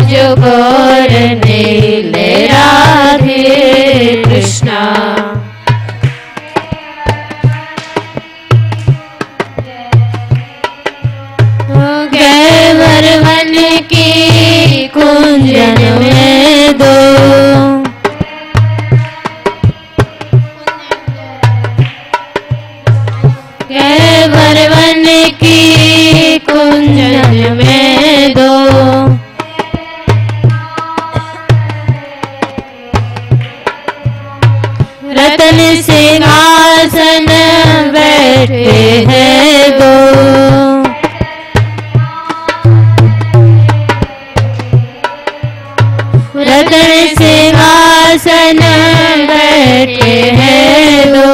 भजो गौर नील राधे कृष्णा। गैवर वन की कुंजन में दो, गैवर वन की कुंजन में दो, रतन सिंहासन बैठे हैं दो, रतन सिंहासन बैठे हैं दो,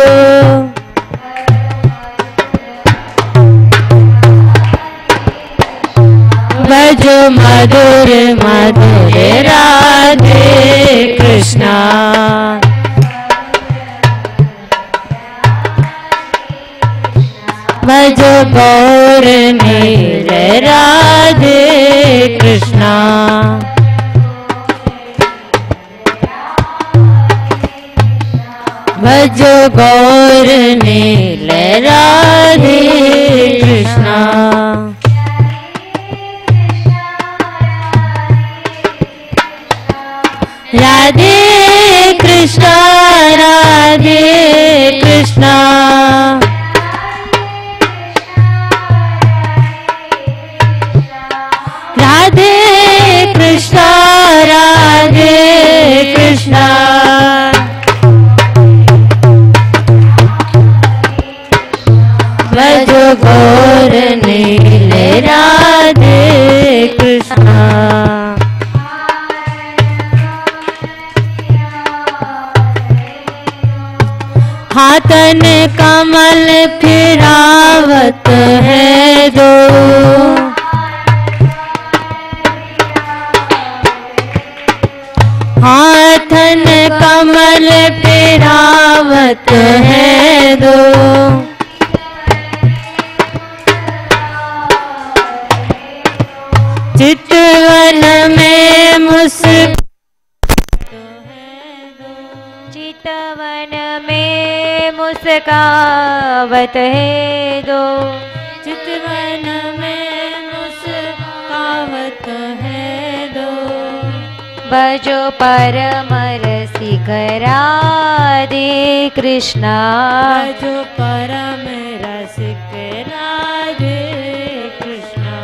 भजो मधुर मधुर राधे कृष्णा। भजो गौर नील राधे कृष्णा। भजो गौर नील राधे कृष्णा। राधे कृष्णा राधे कृष्णा। राधे कृष्णा राधे कृष्णा। भजो गौर नील राधे कृष्णा। हाथन कमल फिरावत है दो, हाथन कमल फिरावत है दो, चितवन में मुस्कान, चितवन में मुस्कावत है दो, चितवन में मुस्कावत है दो। भजो परम रसिक राधे कृष्णा। भजो परम रसिक राधे कृष्णा।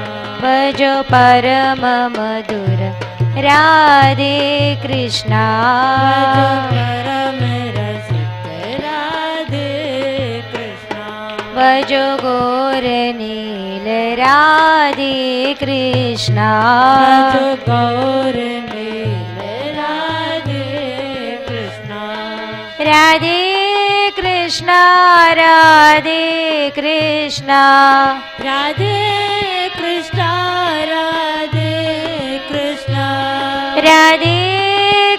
भजो परम मधुर राधे कृष्णा। भजो गौर नील राधे कृष्णा। भजो गौर नील राधे कृष्णा। राधे कृष्णा राधे कृष्णा। राधे कृष्णा राधे कृष्णा। राधे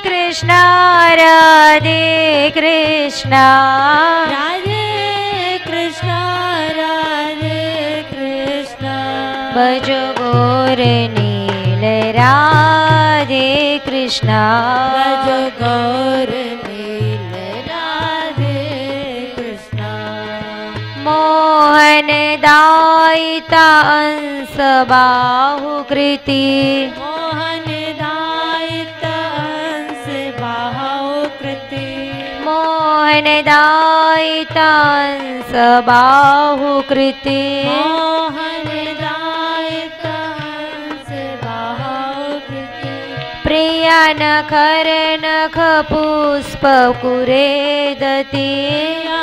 कृष्णा राधे कृष्णा। राधे कृष्णा राधे कृष्णा। भजो गौर नील राधे कृष्णा। भजो गौर नील राधे कृष्णा। मोहन दायिता अंश बाहुकृति। मोहन दायिता अंश बाहुकृति। मोहन दायिता अंश बाहुकृति। मोहन दायिता अंश बाहुकृति। प्रिया नखर नख पुष्प कुरेदति। प्रिया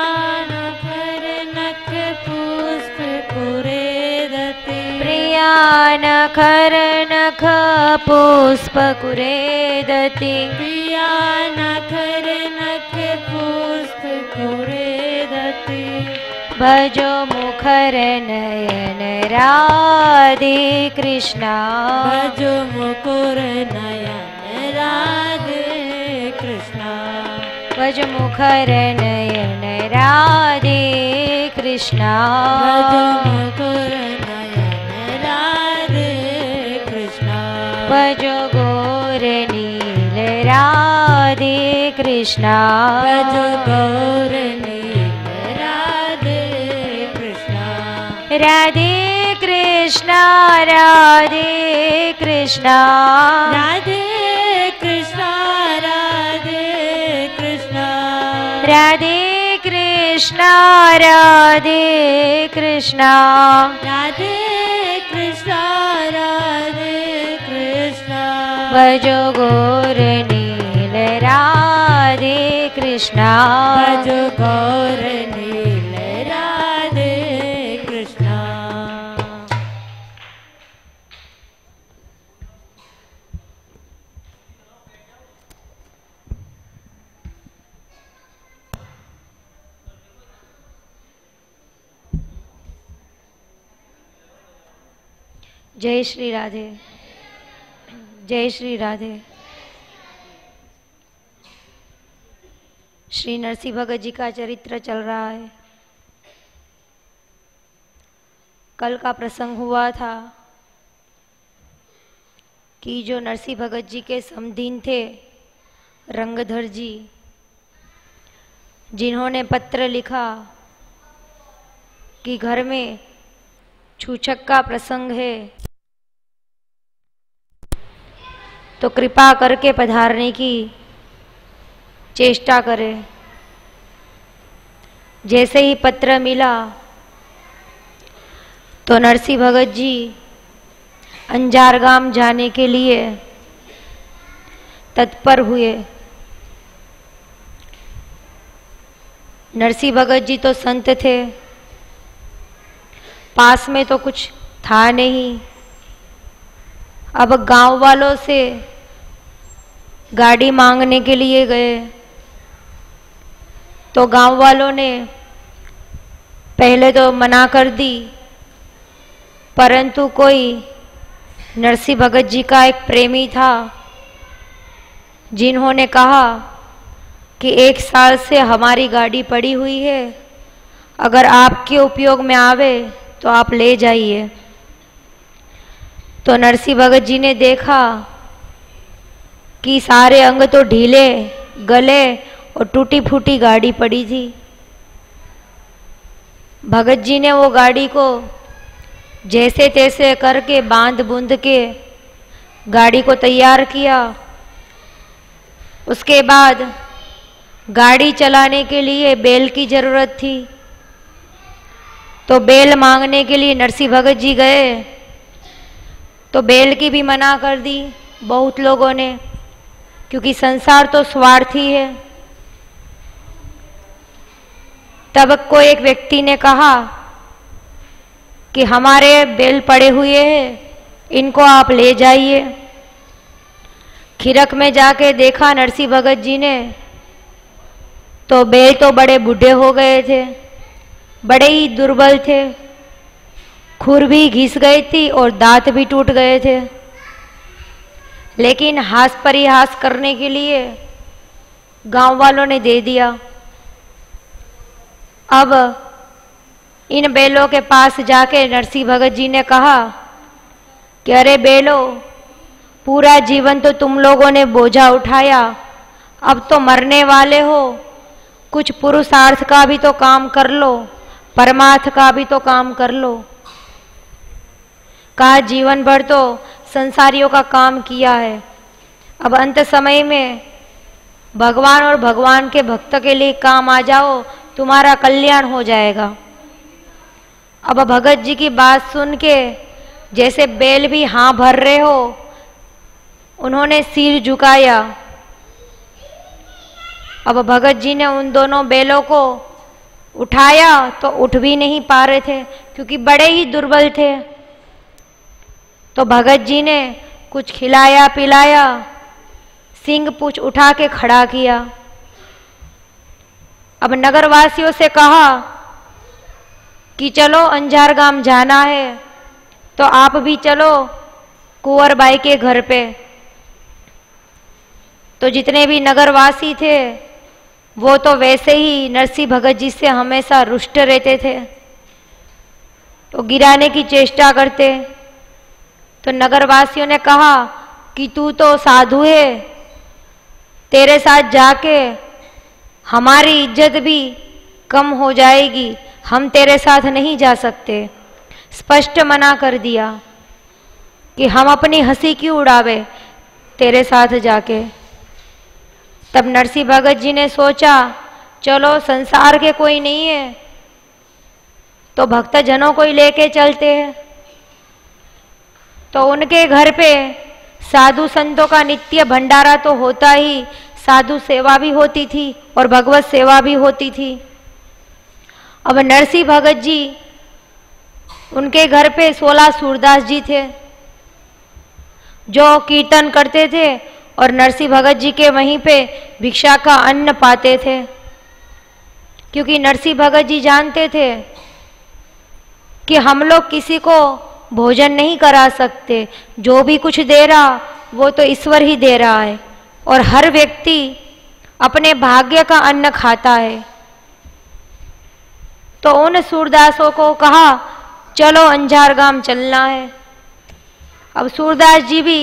नखर नख पुष्प कुरेदति। प्रिया नखर नख पुष्प कुरेदति। भजो मुखर नयन राधे कृष्णा। भजो मुकुर नयन राधे कृष्णा। भज मुखर नयन राधे कृष्णा। भज मुकुर नयन राधे कृष्णा। भजो गो कृष्णा भज गौर नील राधे कृष्णा राधे कृष्णा राधे कृष्णा राधे कृष्णा राधे कृष्णा राधे कृष्णा राधे कृष्णा राधे कृष्णा राधे कृष्णा भजो गौर नील राधे कृष्णा भज गौर नील राधे कृष्णा। जय श्री राधे, जय श्री राधे। श्री नरसिंह भगत जी का चरित्र चल रहा है। कल का प्रसंग हुआ था कि जो नरसिंह भगत जी के समधीन थे रंगधर जी, जिन्होंने पत्र लिखा कि घर में छूछक का प्रसंग है तो कृपा करके पधारने की चेष्टा करें। जैसे ही पत्र मिला तो नरसिंह भगत जी अंजार गांव जाने के लिए तत्पर हुए। नरसिंह भगत जी तो संत थे, पास में तो कुछ था नहीं। अब गांव वालों से गाड़ी मांगने के लिए गए तो गांव वालों ने पहले तो मना कर दी, परंतु कोई नरसिंह भगत जी का एक प्रेमी था जिन्होंने कहा कि 1 साल से हमारी गाड़ी पड़ी हुई है, अगर आपके उपयोग में आवे तो आप ले जाइए। तो नरसिंह भगत जी ने देखा कि सारे अंग तो ढीले गले और टूटी फूटी गाड़ी पड़ी थी। भगत जी ने वो गाड़ी को जैसे तैसे करके बांध बूंद के गाड़ी को तैयार किया। उसके बाद गाड़ी चलाने के लिए बैल की जरूरत थी, तो बैल मांगने के लिए नरसिंह भगत जी गए तो बैल की भी मना कर दी बहुत लोगों ने, क्योंकि संसार तो स्वार्थी है। तब को एक व्यक्ति ने कहा कि हमारे बैल पड़े हुए हैं, इनको आप ले जाइए। खिरक में जाके देखा नरसिंह भगत जी ने तो बैल तो बड़े बूढ़े हो गए थे, बड़े ही दुर्बल थे, खुर भी घिस गई थी और दांत भी टूट गए थे। लेकिन हास परिहास करने के लिए गांव वालों ने दे दिया। अब इन बैलों के पास जाके नरसिंह भगत जी ने कहा कि अरे बैलो, पूरा जीवन तो तुम लोगों ने बोझा उठाया, अब तो मरने वाले हो, कुछ पुरुषार्थ का भी तो काम कर लो, परमार्थ का भी तो काम कर लो। कहा जीवन भर तो संसारियों का काम किया है, अब अंत समय में भगवान और भगवान के भक्त के लिए काम आ जाओ, तुम्हारा कल्याण हो जाएगा। अब भगत जी की बात सुन के जैसे बैल भी हाँ भर रहे हो, उन्होंने सिर झुकाया। अब भगत जी ने उन दोनों बैलों को उठाया तो उठ भी नहीं पा रहे थे, क्योंकि बड़े ही दुर्बल थे। तो भगत जी ने कुछ खिलाया पिलाया, सिंग पूछ उठा के खड़ा किया। अब नगरवासियों से कहा कि चलो अंजार गांव जाना है, तो आप भी चलो कुंवर बाई के घर पे। तो जितने भी नगरवासी थे वो तो वैसे ही नरसिंह भगत जी से हमेशा रुष्ट रहते थे, तो गिराने की चेष्टा करते। तो नगरवासियों ने कहा कि तू तो साधु है, तेरे साथ जाके हमारी इज्जत भी कम हो जाएगी, हम तेरे साथ नहीं जा सकते। स्पष्ट मना कर दिया कि हम अपनी हंसी क्यों उड़ावे तेरे साथ जाके। तब नरसिंह भगत जी ने सोचा चलो संसार के कोई नहीं है तो भक्तजनों को ही लेके चलते हैं। तो उनके घर पे साधु संतों का नित्य भंडारा तो होता ही, साधु सेवा भी होती थी और भगवत सेवा भी होती थी। अब नरसिंह भगत जी, उनके घर पे 16 सूरदास जी थे जो कीर्तन करते थे और नरसिंह भगत जी के वहीं पे भिक्षा का अन्न पाते थे, क्योंकि नरसिंह भगत जी जानते थे कि हम लोग किसी को भोजन नहीं करा सकते, जो भी कुछ दे रहा वो तो ईश्वर ही दे रहा है और हर व्यक्ति अपने भाग्य का अन्न खाता है। तो उन सूरदासों को कहा चलो अंजार गांव चलना है। अब सूरदास जी भी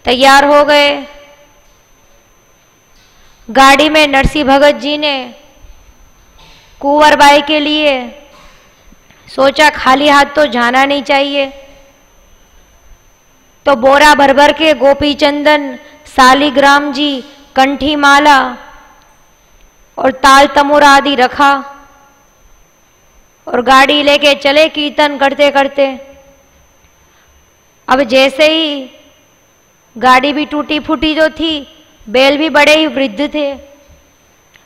तैयार हो गए। गाड़ी में नरसिंह भगत जी ने कुंवर बाई के लिए सोचा खाली हाथ तो जाना नहीं चाहिए, तो बोरा भर भर के गोपी चंदन, शालिग्राम जी, कंठी माला और ताल तमोरा आदि रखा और गाड़ी लेके चले कीर्तन करते करते। अब जैसे ही गाड़ी भी टूटी फूटी जो थी, बैल भी बड़े ही वृद्ध थे।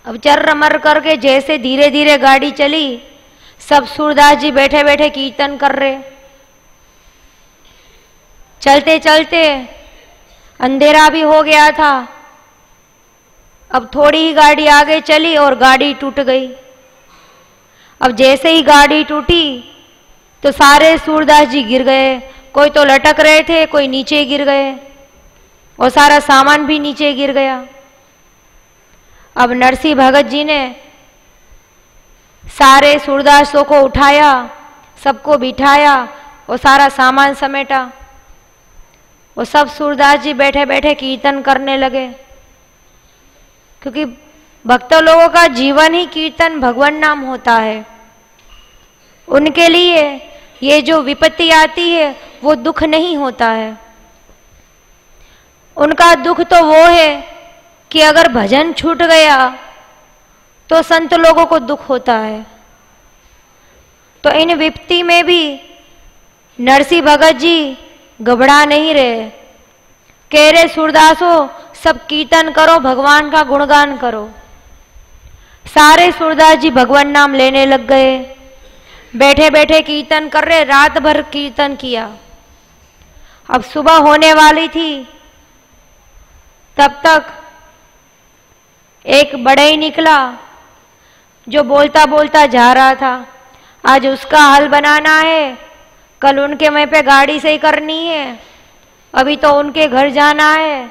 अब चर्र-मर्र करके जैसे धीरे धीरे गाड़ी चली, सब सूरदास जी बैठे बैठे कीर्तन कर रहे। चलते चलते अंधेरा भी हो गया था। अब थोड़ी ही गाड़ी आगे चली और गाड़ी टूट गई। अब जैसे ही गाड़ी टूटी तो सारे सूरदास जी गिर गए। कोई तो लटक रहे थे, कोई नीचे गिर गए और सारा सामान भी नीचे गिर गया। अब नरसिंह भगत जी ने सारे सूरदासों को उठाया, सबको बिठाया और सारा सामान समेटा। वो सब सूरदास जी बैठे बैठे कीर्तन करने लगे, क्योंकि भक्त लोगों का जीवन ही कीर्तन भगवान नाम होता है। उनके लिए ये जो विपत्ति आती है वो दुख नहीं होता है। उनका दुख तो वो है कि अगर भजन छूट गया तो संत लोगों को दुख होता है। तो इन विपत्ति में भी नरसिंह भगत जी घबरा नहीं रहे। कह रहे सूरदासों सब कीर्तन करो, भगवान का गुणगान करो। सारे सूरदास जी भगवान नाम लेने लग गए। बैठे बैठे कीर्तन कर रहे, रात भर कीर्तन किया। अब सुबह होने वाली थी, तब तक एक बढ़ई निकला जो बोलता बोलता जा रहा था, आज उसका हल बनाना है, कल उनके मुँह पे गाड़ी सही करनी है, अभी तो उनके घर जाना है।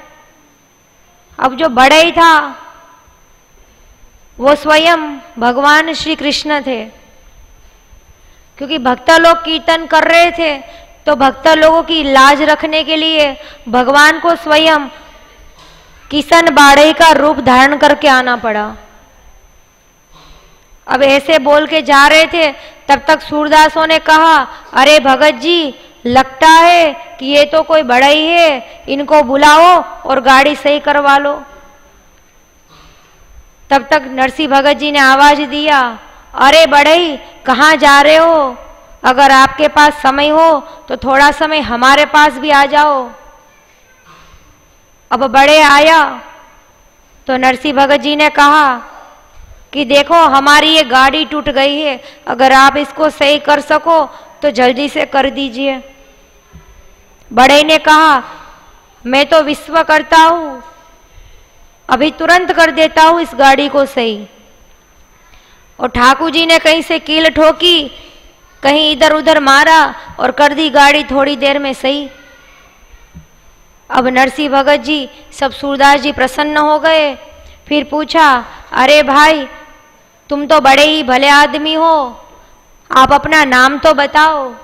अब जो बढ़ई था वो स्वयं भगवान श्री कृष्ण थे, क्योंकि भक्त लोग कीर्तन कर रहे थे तो भक्त लोगों की लाज रखने के लिए भगवान को स्वयं किशन बाड़े का रूप धारण करके आना पड़ा। अब ऐसे बोल के जा रहे थे, तब तक सूरदासों ने कहा अरे भगत जी, लगता है कि ये तो कोई बढ़ई है, इनको बुलाओ और गाड़ी सही करवा लो। तब तक नरसिंह भगत जी ने आवाज दिया, अरे बढ़ई कहाँ जा रहे हो? अगर आपके पास समय हो तो थोड़ा समय हमारे पास भी आ जाओ। अब बड़े आया तो नरसिंह भगत जी ने कहा कि देखो हमारी ये गाड़ी टूट गई है, अगर आप इसको सही कर सको तो जल्दी से कर दीजिए। बड़े ने कहा मैं तो विश्व करता हूँ, अभी तुरंत कर देता हूँ इस गाड़ी को सही। और ठाकुर जी ने कहीं से कील ठोकी, कहीं इधर उधर मारा और कर दी गाड़ी थोड़ी देर में सही। अब नरसिंह भगत जी सब सूरदास जी प्रसन्न हो गए। फिर पूछा, अरे भाई तुम तो बड़े ही भले आदमी हो, आप अपना नाम तो बताओ।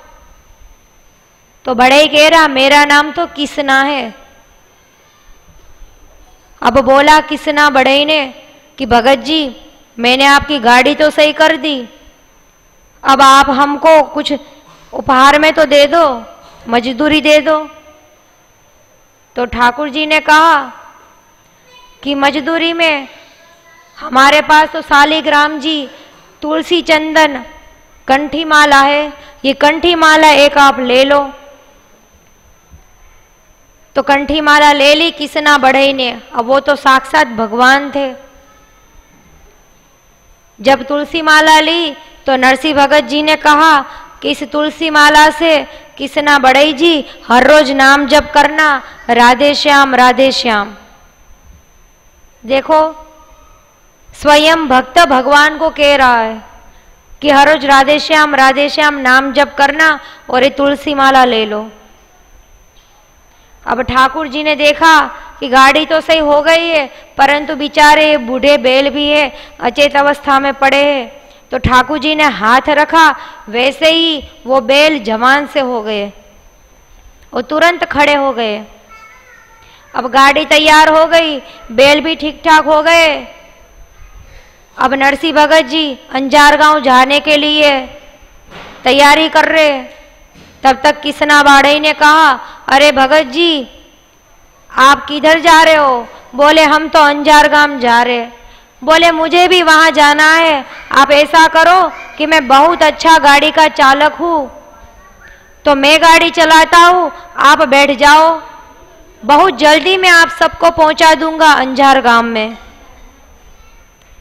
तो बड़े ही कह रहा मेरा नाम तो किसना है। अब बोला किसना बड़े ने कि भगत जी मैंने आपकी गाड़ी तो सही कर दी, अब आप हमको कुछ उपहार में तो दे दो, मजदूरी दे दो। तो ठाकुर जी ने कहा कि मजदूरी में हमारे पास तो शालिग्राम जी तुलसी चंदन कंठी माला है, ये कंठी माला एक आप ले लो। तो कंठी माला ले ली किसना बढ़ई ने, अब वो तो साक्षात भगवान थे। जब तुलसी माला ली तो नरसिंह भगत जी ने कहा कि इस तुलसी माला से किसना बढ़ई जी हर रोज नाम जप करना, राधे श्याम राधे श्याम। देखो स्वयं भक्त भगवान को कह रहा है कि हर रोज राधे श्याम नाम जप करना और ये तुलसी माला ले लो। अब ठाकुर जी ने देखा कि गाड़ी तो सही हो गई है, परंतु बेचारे बूढ़े बैल भी है, अचेत अवस्था में पड़े हैं। तो ठाकुर जी ने हाथ रखा, वैसे ही वो बैल जवान से हो गए और तुरंत खड़े हो गए। अब गाड़ी तैयार हो गई, बैल भी ठीक ठाक हो गए। अब नरसिंह भगत जी अंजार गांव जाने के लिए तैयारी कर रहे। तब तक किसना बाड़ई ने कहा, अरे भगत जी आप किधर जा रहे हो? बोले हम तो अंजार गांव जा रहे। बोले मुझे भी वहां जाना है, आप ऐसा करो कि मैं बहुत अच्छा गाड़ी का चालक हूं, तो मैं गाड़ी चलाता हूं, आप बैठ जाओ, बहुत जल्दी मैं आप सबको पहुंचा दूंगा अंजार गांव में।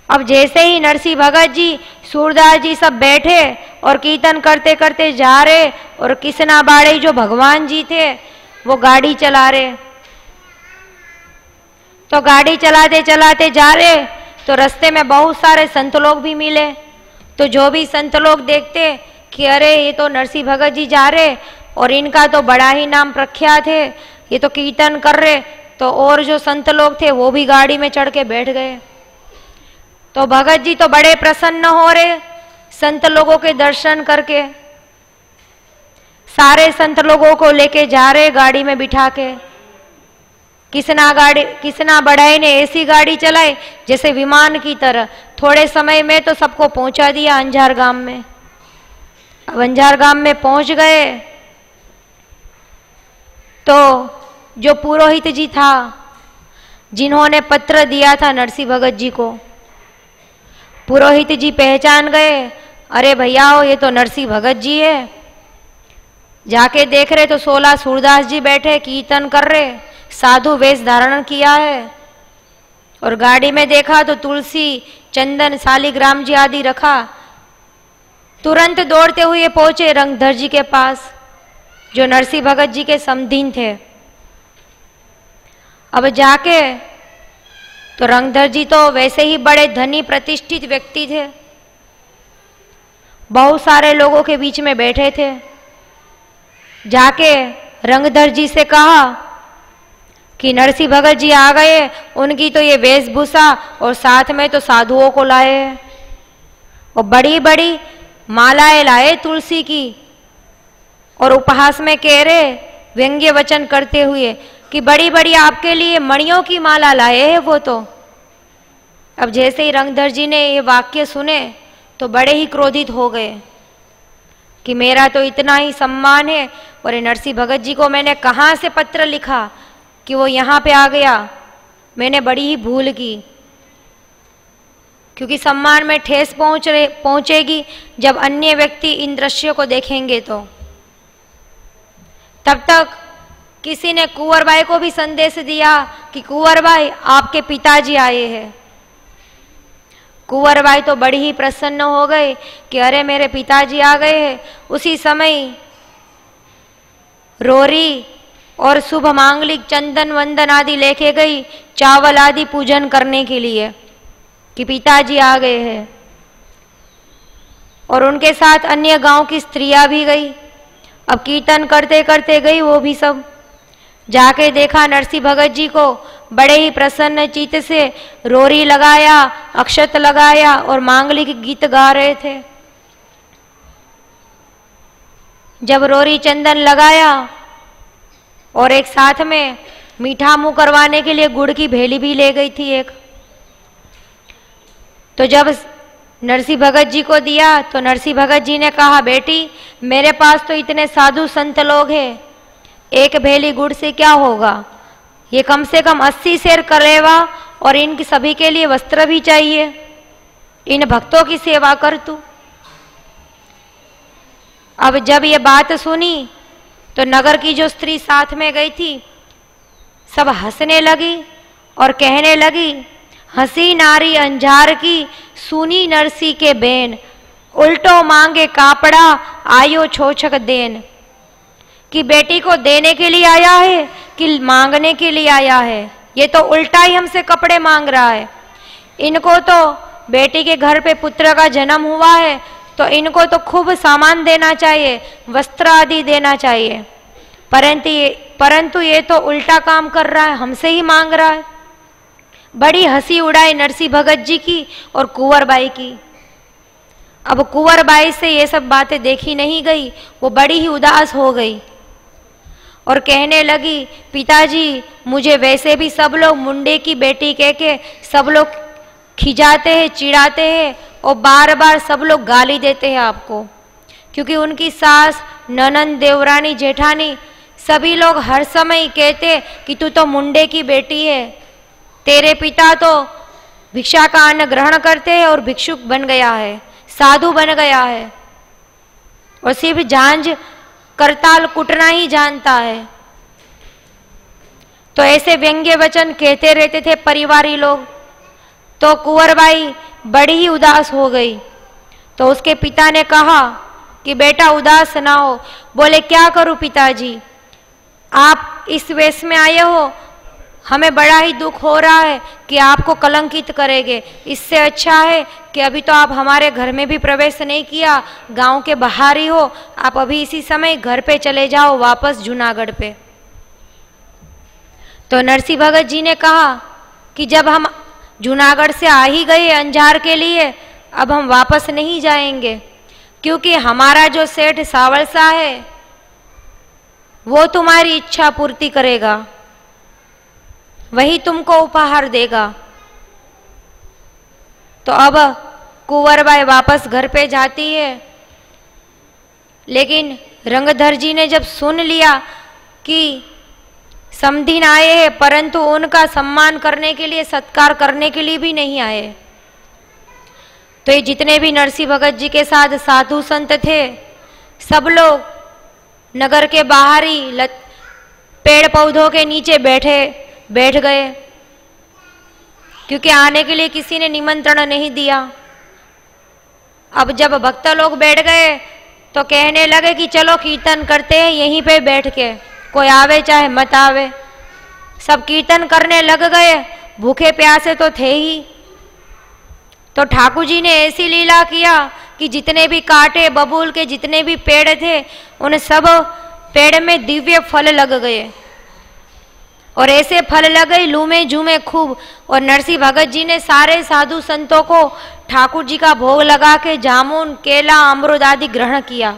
अब जैसे ही नरसिंह भगत जी सूरदास जी सब बैठे और कीर्तन करते करते जा रहे, और किसना बाड़ई जो भगवान जी थे वो गाड़ी चला रहे। तो गाड़ी चलाते चलाते जा रहे तो रास्ते में बहुत सारे संत लोग भी मिले। तो जो भी संत लोग देखते कि अरे ये तो नरसिंह भगत जी जा रहे और इनका तो बड़ा ही नाम प्रख्यात है, ये तो कीर्तन कर रहे, तो और जो संत लोग थे वो भी गाड़ी में चढ़ के बैठ गए। तो भगत जी तो बड़े प्रसन्न हो रहे संत लोगों के दर्शन करके, सारे संत लोगों को लेके जा रहे गाड़ी में बिठा के। किसना बढ़ई ने ऐसी गाड़ी चलाई जैसे विमान की तरह, थोड़े समय में तो सबको पहुंचा दिया अंजार गांव में। अब अंजार गांव में पहुंच गए तो जो पुरोहित जी था जिन्होंने पत्र दिया था नरसिंह भगत जी को, पुरोहित जी पहचान गए, अरे भैया ये तो नरसिंह भगत जी है। जाके देख रहे तो 16 सूरदास जी बैठे कीर्तन कर रहे, साधु वेश धारण किया है। और गाड़ी में देखा तो तुलसी चंदन शालिग्राम जी आदि रखा। तुरंत दौड़ते हुए पहुंचे रंगधर जी के पास जो नरसिंह भगत जी के समधीन थे। अब जाके तो रंगधर जी तो वैसे ही बड़े धनी प्रतिष्ठित व्यक्ति थे, बहुत सारे लोगों के बीच में बैठे थे। जाके रंगधर जी से कहा कि नरसिंह भगत जी आ गए, उनकी तो ये वेशभूषा और साथ में तो साधुओं को लाए हैं और बड़ी बड़ी मालाएं लाए तुलसी की, और उपहास में कह रहे व्यंग्य वचन करते हुए कि बड़ी बड़ी आपके लिए मणियों की माला लाए हैं वो तो। अब जैसे ही रंगधर जी ने ये वाक्य सुने तो बड़े ही क्रोधित हो गए कि मेरा तो इतना ही सम्मान है और ये नरसिंह भगत जी को मैंने कहाँ से पत्र लिखा कि वो यहाँ पे आ गया, मैंने बड़ी ही भूल की। क्योंकि सम्मान में ठेस पहुंचेगी जब अन्य व्यक्ति इन दृश्यों को देखेंगे। तो तब तक किसी ने कुंवर भाई को भी संदेश दिया कि कुंवर भाई आपके पिताजी आए हैं। कुंवर भाई तो बड़ी ही प्रसन्न हो गए कि अरे मेरे पिताजी आ गए हैं। उसी समय रोरी और शुभ मांगलिक चंदन वंदन आदि लेके गई, चावल आदि पूजन करने के लिए कि पिताजी आ गए हैं। और उनके साथ अन्य गांव की स्त्रियां भी गई। अब कीर्तन करते करते गई वो भी सब। जाके देखा नरसिंह भगत जी को बड़े ही प्रसन्न चित्त से रोरी लगाया, अक्षत लगाया और मांगलिक गीत गा रहे थे। जब रोरी चंदन लगाया और एक साथ में मीठा मुंह करवाने के लिए गुड़ की भेली भी ले गई थी एक। तो जब नरसिंह भगत जी को दिया तो नरसिंह भगत जी ने कहा, बेटी मेरे पास तो इतने साधु संत लोग हैं, एक भेली गुड़ से क्या होगा, ये कम से कम 80 सेर कलेवा और इनकी सभी के लिए वस्त्र भी चाहिए, इन भक्तों की सेवा कर तू। अब जब ये बात सुनी तो नगर की जो स्त्री साथ में गई थी सब हंसने लगी और कहने लगी, हंसी नारी अंजार की सुनी नरसी के बेन, उल्टो मांगे कापड़ा आयो छोछक देन। कि बेटी को देने के लिए आया है कि मांगने के लिए आया है, ये तो उल्टा ही हमसे कपड़े मांग रहा है। इनको तो बेटी के घर पे पुत्र का जन्म हुआ है तो इनको तो खूब सामान देना चाहिए, वस्त्र आदि देना चाहिए, परंतु ये तो उल्टा काम कर रहा है, हमसे ही मांग रहा है। बड़ी हंसी उड़ाई नरसिंह भगत जी की और कुंवरबाई की। अब कुंवरबाई से ये सब बातें देखी नहीं गई, वो बड़ी ही उदास हो गई और कहने लगी, पिताजी मुझे वैसे भी सब लोग मुंडे की बेटी कह के सब लोग खिजाते हैं, चिढ़ाते हैं और बार बार सब लोग गाली देते हैं आपको, क्योंकि उनकी सास, ननंद, देवरानी, जेठानी सभी लोग हर समय कहते कि तू तो मुंडे की बेटी है, तेरे पिता तो भिक्षा का अन्न ग्रहण करते हैं और भिक्षुक बन गया है, साधु बन गया है और सिर्फ झांझ करताल कुटना ही जानता है। तो ऐसे व्यंग्य वचन कहते रहते थे परिवारी लोग। तो कुंवरबाई बड़ी ही उदास हो गई। तो उसके पिता ने कहा कि बेटा उदास ना हो। बोले, क्या करूं पिताजी, आप इस वेश में आए हो, हमें बड़ा ही दुख हो रहा है कि आपको कलंकित करेंगे। इससे अच्छा है कि अभी तो आप हमारे घर में भी प्रवेश नहीं किया, गांव के बाहर ही हो, आप अभी इसी समय घर पे चले जाओ वापस जूनागढ़ पे। तो नरसिंह भगत जी ने कहा कि जब हम जूनागढ़ से आ ही गए अंजार के लिए, अब हम वापस नहीं जाएंगे, क्योंकि हमारा जो सेठ सावलसा है वो तुम्हारी इच्छा पूर्ति करेगा, वही तुमको उपहार देगा। तो अब कुंवरबाई वापस घर पे जाती है, लेकिन रंगधर जी ने जब सुन लिया कि समधिन आए हैं परंतु उनका सम्मान करने के लिए, सत्कार करने के लिए भी नहीं आए, तो ये जितने भी नरसिंह भगत जी के साथ साधु संत थे सब लोग नगर के बाहर ही पेड़ पौधों के नीचे बैठ गए, क्योंकि आने के लिए किसी ने निमंत्रण नहीं दिया। अब जब भक्त लोग बैठ गए तो कहने लगे कि चलो कीर्तन करते हैं यहीं पे बैठ के, कोई आवे चाहे मत आवे। सब कीर्तन करने लग गए, भूखे प्यासे तो थे ही। तो ठाकुर जी ने ऐसी लीला किया कि जितने भी कांटे बबूल के जितने भी पेड़ थे उन सब पेड़ में दिव्य फल लग गए, और ऐसे फल लग गए लूमे झूमे खूब। और नरसिंह भगत जी ने सारे साधु संतों को ठाकुर जी का भोग लगा के जामुन, केला, अमरूद आदि ग्रहण किया,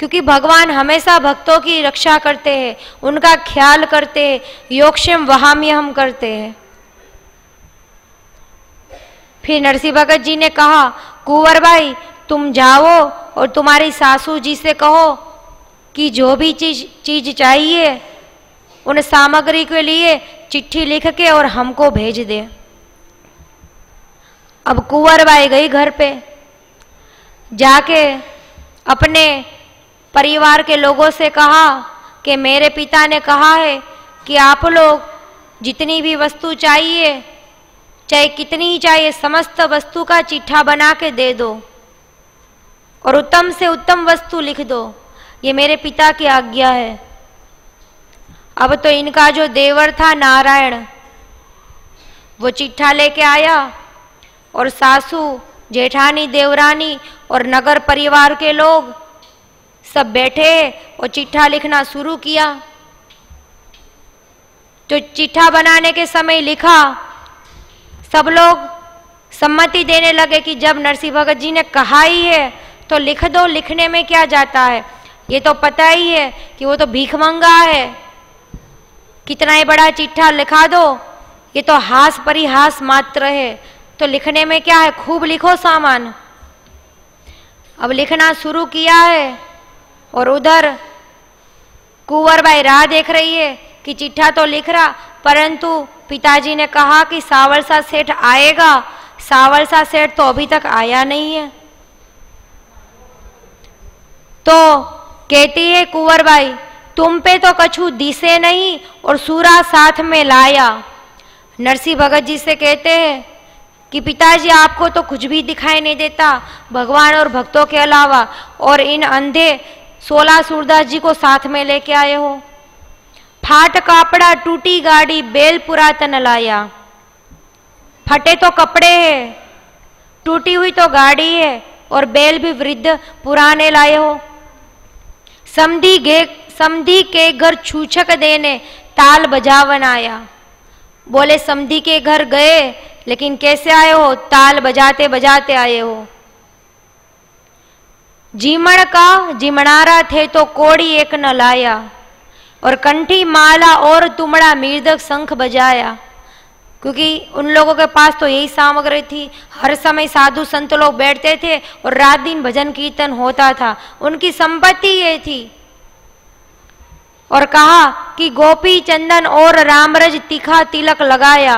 क्योंकि भगवान हमेशा भक्तों की रक्षा करते हैं, उनका ख्याल करते हैं, योगक्षेम वहाम्यहम करते हैं। फिर नरसिंह भगत जी ने कहा, कुंवरबाई तुम जाओ और तुम्हारी सासू जी से कहो कि जो भी चीज चाहिए उन सामग्री के लिए चिट्ठी लिख के और हमको भेज दे। अब कुंवरबाई गई घर पे, जाके अपने परिवार के लोगों से कहा कि मेरे पिता ने कहा है कि आप लोग जितनी भी वस्तु चाहिए, चाहे कितनी ही चाहिए, समस्त वस्तु का चिट्ठा बना के दे दो और उत्तम से उत्तम वस्तु लिख दो, ये मेरे पिता की आज्ञा है। अब तो इनका जो देवर था नारायण, वो चिट्ठा लेके आया और सासू, जेठानी, देवरानी और नगर परिवार के लोग सब बैठे और चिट्ठा लिखना शुरू किया। तो चिट्ठा बनाने के समय लिखा, सब लोग सम्मति देने लगे कि जब नरसिंह भगत जी ने कहा ही है तो लिख दो, लिखने में क्या जाता है, ये तो पता ही है कि वो तो भीखमंगा है, कितना ही बड़ा चिट्ठा लिखा दो, ये तो हास परिहास मात्र है। तो लिखने में क्या है, खूब लिखो सामान। अब लिखना शुरू किया है और उधर कुंवर बाई राह देख रही है कि चिट्ठा तो लिख रहा, परंतु पिताजी ने कहा कि सावरसा सेठ आएगा। सावरसा सेठ तो अभी तक आया नहीं है। तो कहती है कुंवर बाई, तुम पे तो कछु दिसे नहीं और सूरा साथ में लाया। नरसिंह भगत जी से कहते हैं कि पिताजी आपको तो कुछ भी दिखाई नहीं देता भगवान और भक्तों के अलावा, और इन अंधे 16 सूरदास जी को साथ में लेके आए हो। फाट कापड़ा टूटी गाड़ी बेल पुरातन लाया। फटे तो कपड़े है, टूटी हुई तो गाड़ी है, और बेल भी वृद्ध पुराने लाए हो। समधी के घर छूछक देने ताल बजावन आया। बोले समधी के घर गए, लेकिन कैसे आए हो, ताल बजाते बजाते आए हो। जीमण का जिमणारा थे तो कोड़ी एक न लाया, और कंठी माला और तुमड़ा मृदक शंख बजाया। क्योंकि उन लोगों के पास तो यही सामग्री थी। हर समय साधु संत लोग बैठते थे और रात दिन भजन कीर्तन होता था, उनकी संपत्ति ये थी। और कहा कि गोपी चंदन और रामरज तीखा तिलक लगाया।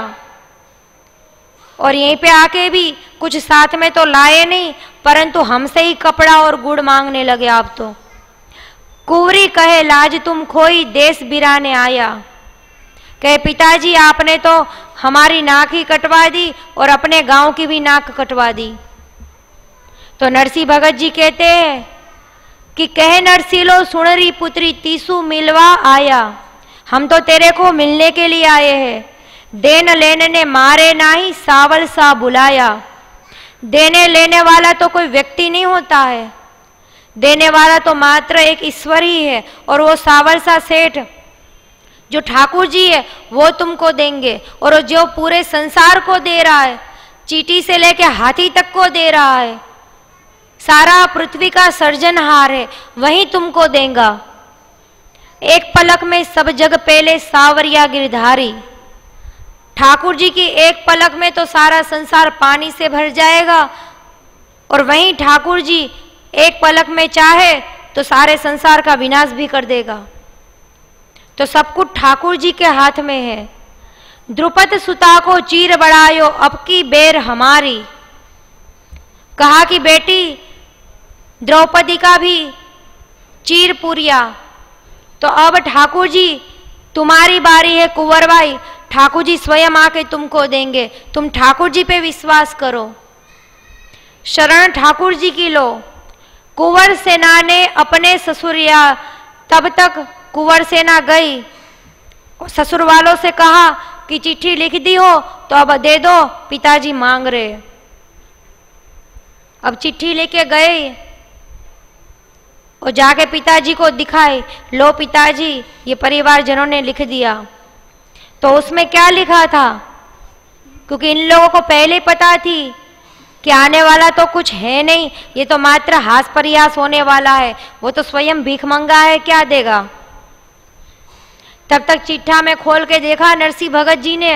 और यहीं पे आके भी कुछ साथ में तो लाए नहीं, परंतु हमसे ही कपड़ा और गुड़ मांगने लगे आप तो। कुंवरी कहे लाज तुम खोई देश बिराने आया। कहे पिताजी आपने तो हमारी नाक ही कटवा दी और अपने गांव की भी नाक कटवा दी। तो नरसिंह भगत जी कहते हैं कि कहे नरसिलो सुनरी पुत्री तीसु मिलवा आया। हम तो तेरे को मिलने के लिए आए हैं। देन लेने ने मारे नाही सावल सा बुलाया। देने लेने वाला तो कोई व्यक्ति नहीं होता है, देने वाला तो मात्र एक ईश्वर ही है। और वो सावल सा सेठ जो ठाकुर जी है वो तुमको देंगे, और जो पूरे संसार को दे रहा है, चींटी से लेके हाथी तक को दे रहा है, सारा पृथ्वी का सर्जनहार है, वही तुमको देगा। एक पलक में सब जग पहले सावरिया गिरधारी। ठाकुर जी की एक पलक में तो सारा संसार पानी से भर जाएगा, और वहीं ठाकुर जी एक पलक में चाहे तो सारे संसार का विनाश भी कर देगा। तो सब कुछ ठाकुर जी के हाथ में है। द्रुपद सुता को चीर बढ़ायो अब की बेर हमारी। कहा कि बेटी द्रौपदी का भी चीर पुरिया, तो अब ठाकुर जी तुम्हारी बारी है कुंवर भाई। ठाकुर जी स्वयं आके तुमको देंगे, तुम ठाकुर जी पे विश्वास करो, शरण ठाकुर जी की लो। कुंवर सेना ने अपने ससुरिया, तब तक कुंवर सेना गई और ससुर वालों से कहा कि चिट्ठी लिख दी हो तो अब दे दो, पिताजी मांग रहे। अब चिट्ठी लेके गए और जाके पिताजी को दिखाए, लो पिताजी ये परिवारजनों ने लिख दिया। तो उसमें क्या लिखा था, क्योंकि इन लोगों को पहले पता थी कि आने वाला तो कुछ है नहीं, ये तो मात्र हास परिहास होने वाला है, वो तो स्वयं भीख मंगा है, क्या देगा। तब तक चिट्ठा में खोल के देखा नरसिंह भगत जी ने,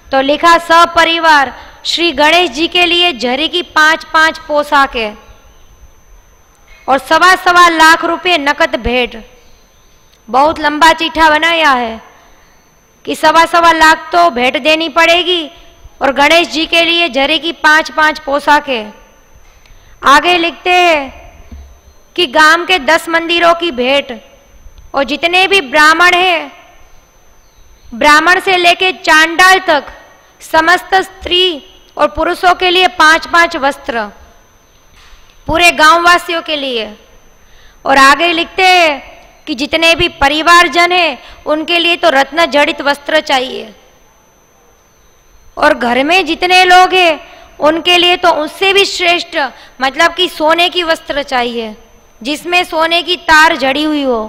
तो लिखा सपरिवार श्री गणेश जी के लिए झरी की 5-5 पोशाकें और 1.25 लाख रुपए नकद भेंट। बहुत लंबा चिट्ठा बनाया है कि 1.25 लाख तो भेंट देनी पड़ेगी और गणेश जी के लिए झरी की 5-5 पोशाकें। आगे लिखते हैं कि गांव के 10 मंदिरों की भेंट, और जितने भी ब्राह्मण हैं, ब्राह्मण से लेके चांडाल तक समस्त स्त्री और पुरुषों के लिए 5-5 वस्त्र, पूरे गांव वासियों के लिए। और आगे लिखते हैं कि जितने भी परिवारजन हैं उनके लिए तो रत्न जड़ित वस्त्र चाहिए, और घर में जितने लोग हैं उनके लिए तो उससे भी श्रेष्ठ मतलब कि सोने की वस्त्र चाहिए, जिसमें सोने की तार जड़ी हुई हो,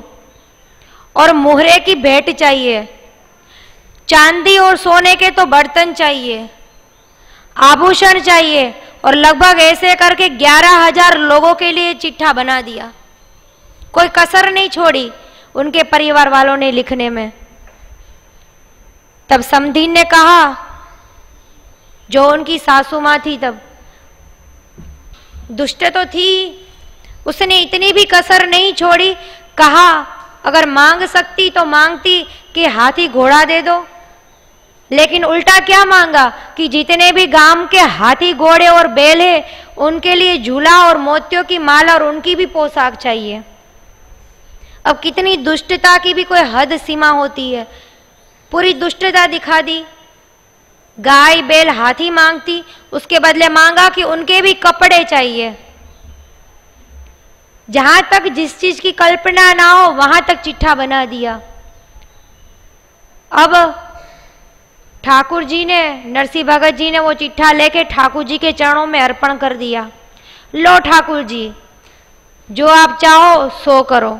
और मोहरे की भेंट चाहिए। चांदी और सोने के तो बर्तन चाहिए, आभूषण चाहिए, और लगभग ऐसे करके 11,000 लोगों के लिए चिट्ठा बना दिया। कोई कसर नहीं छोड़ी उनके परिवार वालों ने लिखने में। तब समधीन ने कहा जो उनकी सासू माँ थी तब दुष्ट तो थी, उसने इतनी भी कसर नहीं छोड़ी। कहा अगर मांग सकती तो मांगती कि हाथी घोड़ा दे दो, लेकिन उल्टा क्या मांगा कि जितने भी गांव के हाथी घोड़े और बैल है उनके लिए झूला और मोतियों की माला और उनकी भी पोशाक चाहिए। अब कितनी दुष्टता की भी कोई हद सीमा होती है, पूरी दुष्टता दिखा दी। गाय बैल हाथी मांगती, उसके बदले मांगा कि उनके भी कपड़े चाहिए। जहां तक जिस चीज की कल्पना ना हो वहां तक चिट्ठा बना दिया। अब ठाकुर जी ने, नरसिंह भगत जी ने वो चिट्ठा लेके ठाकुर जी के चरणों में अर्पण कर दिया। लो ठाकुर जी, जो आप चाहो सो करो,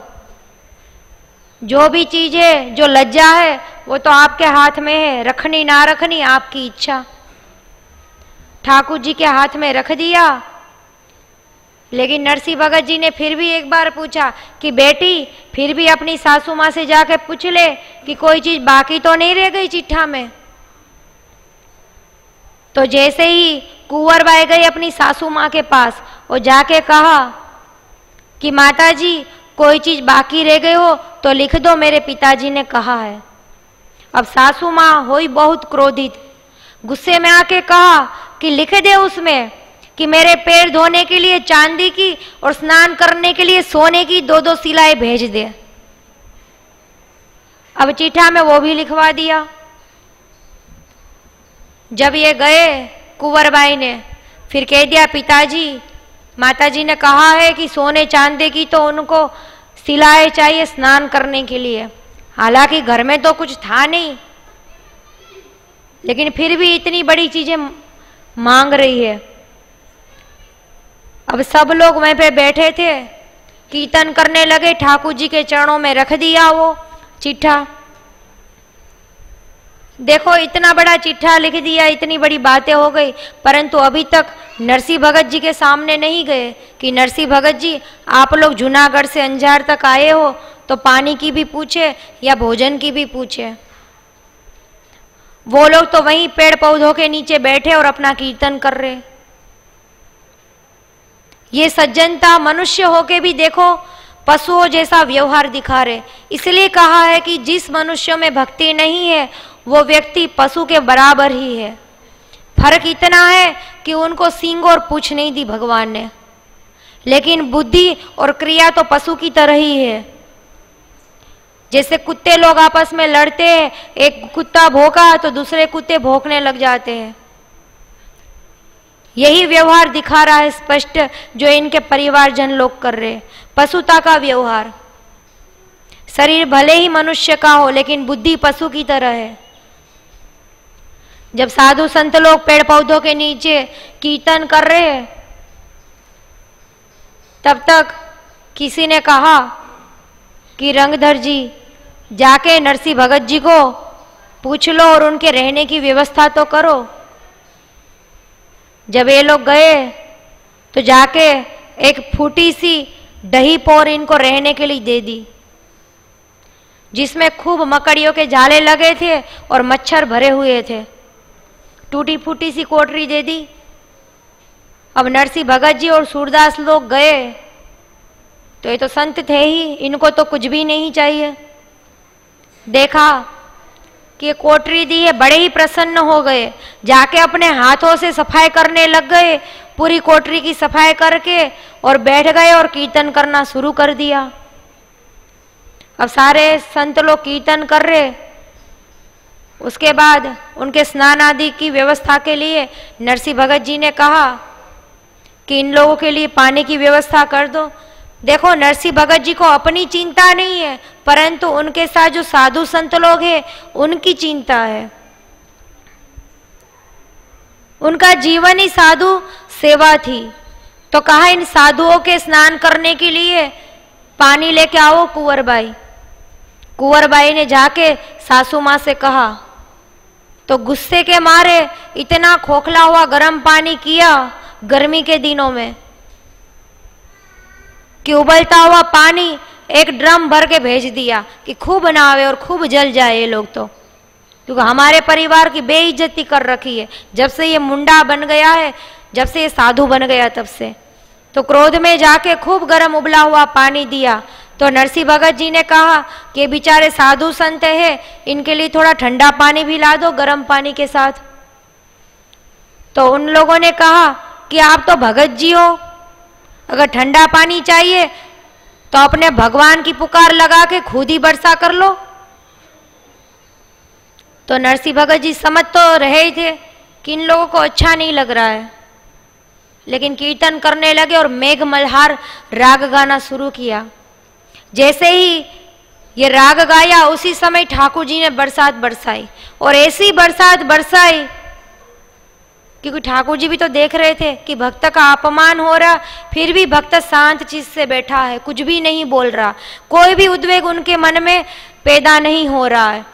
जो भी चीज है, जो लज्जा है वो तो आपके हाथ में है, रखनी ना रखनी आपकी इच्छा। ठाकुर जी के हाथ में रख दिया। लेकिन नरसिंह भगत जी ने फिर भी एक बार पूछा कि बेटी फिर भी अपनी सासू माँ से जाके पूछ ले कि कोई चीज बाकी तो नहीं रह गई चिट्ठा में। तो जैसे ही कुंवर बाई गई अपनी सासू माँ के पास और जाके कहा कि माता जी कोई चीज बाकी रह गई हो तो लिख दो, मेरे पिताजी ने कहा है। अब सासू माँ हुई बहुत क्रोधित, गुस्से में आके कहा कि लिख दे उसमें कि मेरे पैर धोने के लिए चांदी की और स्नान करने के लिए सोने की 2-2 सिलाई भेज दे। अब चिट्ठा में वो भी लिखवा दिया। जब ये गए कुंवरबाई ने फिर कह दिया पिताजी, माताजी ने कहा है कि सोने चांदी की तो उनको सिलाई चाहिए स्नान करने के लिए। हालांकि घर में तो कुछ था नहीं, लेकिन फिर भी इतनी बड़ी चीजें मांग रही है। अब सब लोग वहीं पे बैठे थे, कीर्तन करने लगे, ठाकुर जी के चरणों में रख दिया वो चिट्ठा। देखो इतना बड़ा चिट्ठा लिख दिया, इतनी बड़ी बातें हो गई, परंतु अभी तक नरसिंह भगत जी के सामने नहीं गए कि नरसिंह भगत जी आप लोग जूनागढ़ से अंजार तक आए हो तो पानी की भी पूछे या भोजन की भी पूछे। वो लोग तो वहीं पेड़ पौधों के नीचे बैठे और अपना कीर्तन कर रहे। ये सज्जनता मनुष्य होके भी देखो पशुओं जैसा व्यवहार दिखा रहे। इसलिए कहा है कि जिस मनुष्य में भक्ति नहीं है वो व्यक्ति पशु के बराबर ही है। फर्क इतना है कि उनको सींग और पूंछ नहीं दी भगवान ने, लेकिन बुद्धि और क्रिया तो पशु की तरह ही है। जैसे कुत्ते लोग आपस में लड़ते हैं, एक कुत्ता भौंका तो दूसरे कुत्ते भौंकने लग जाते हैं। यही व्यवहार दिखा रहा है स्पष्ट जो इनके परिवारजन लोग कर रहे, पशुता का व्यवहार। शरीर भले ही मनुष्य का हो लेकिन बुद्धि पशु की तरह है। जब साधु संत लोग पेड़ पौधों के नीचे कीर्तन कर रहे हैं तब तक किसी ने कहा कि रंगधर जी जाके नरसिंह भगत जी को पूछ लो और उनके रहने की व्यवस्था तो करो। जब ये लोग गए तो जाके एक फूटी सी दही पोर इनको रहने के लिए दे दी, जिसमें खूब मकड़ियों के जाले लगे थे और मच्छर भरे हुए थे। टूटी फूटी सी कोठरी दे दी। अब नरसिंह भगत जी और सूरदास लोग गए तो ये तो संत थे ही, इनको तो कुछ भी नहीं चाहिए। देखा कि कोठरी दी है, बड़े ही प्रसन्न हो गए, जाके अपने हाथों से सफाई करने लग गए। पूरी कोठरी की सफाई करके और बैठ गए और कीर्तन करना शुरू कर दिया। अब सारे संत लोग कीर्तन कर रहे। उसके बाद उनके स्नान आदि की व्यवस्था के लिए नरसिंह भगत जी ने कहा कि इन लोगों के लिए पानी की व्यवस्था कर दो। देखो नरसिंह भगत जी को अपनी चिंता नहीं है, परंतु उनके साथ जो साधु संत लोग हैं उनकी चिंता है। उनका जीवन ही साधु सेवा थी। तो कहा इन साधुओं के स्नान करने के लिए पानी लेके आओ कुंवरबाई। कुंवरबाई ने जाके सासू माँ से कहा तो गुस्से के मारे इतना खोखला हुआ गर्म पानी किया गर्मी के दिनों में कि उबलता हुआ पानी एक ड्रम भर के भेज दिया कि खूब नहावे और खूब जल जाए ये लोग। तो क्योंकि हमारे परिवार की बेइज्जती कर रखी है जब से ये मुंडा बन गया है, जब से ये साधु बन गया तब से। तो क्रोध में जाके खूब गर्म उबला हुआ पानी दिया। तो नरसिंह भगत जी ने कहा कि ये बेचारे साधु संत है, इनके लिए थोड़ा ठंडा पानी भी ला दो गर्म पानी के साथ। तो उन लोगों ने कहा कि आप तो भगत जी हो, अगर ठंडा पानी चाहिए तो अपने भगवान की पुकार लगा के खुद ही वर्षा कर लो। तो नरसिंह भगत जी समझ तो रहे ही थे कि इन लोगों को अच्छा नहीं लग रहा है, लेकिन कीर्तन करने लगे और मेघ मल्हार राग गाना शुरू किया। जैसे ही ये राग गाया उसी समय ठाकुर जी ने बरसात बरसाई, और ऐसी बरसात बरसाई क्योंकि ठाकुर जी भी तो देख रहे थे कि भक्त का अपमान हो रहा, फिर भी भक्त शांत चीज से बैठा है, कुछ भी नहीं बोल रहा, कोई भी उद्वेग उनके मन में पैदा नहीं हो रहा है।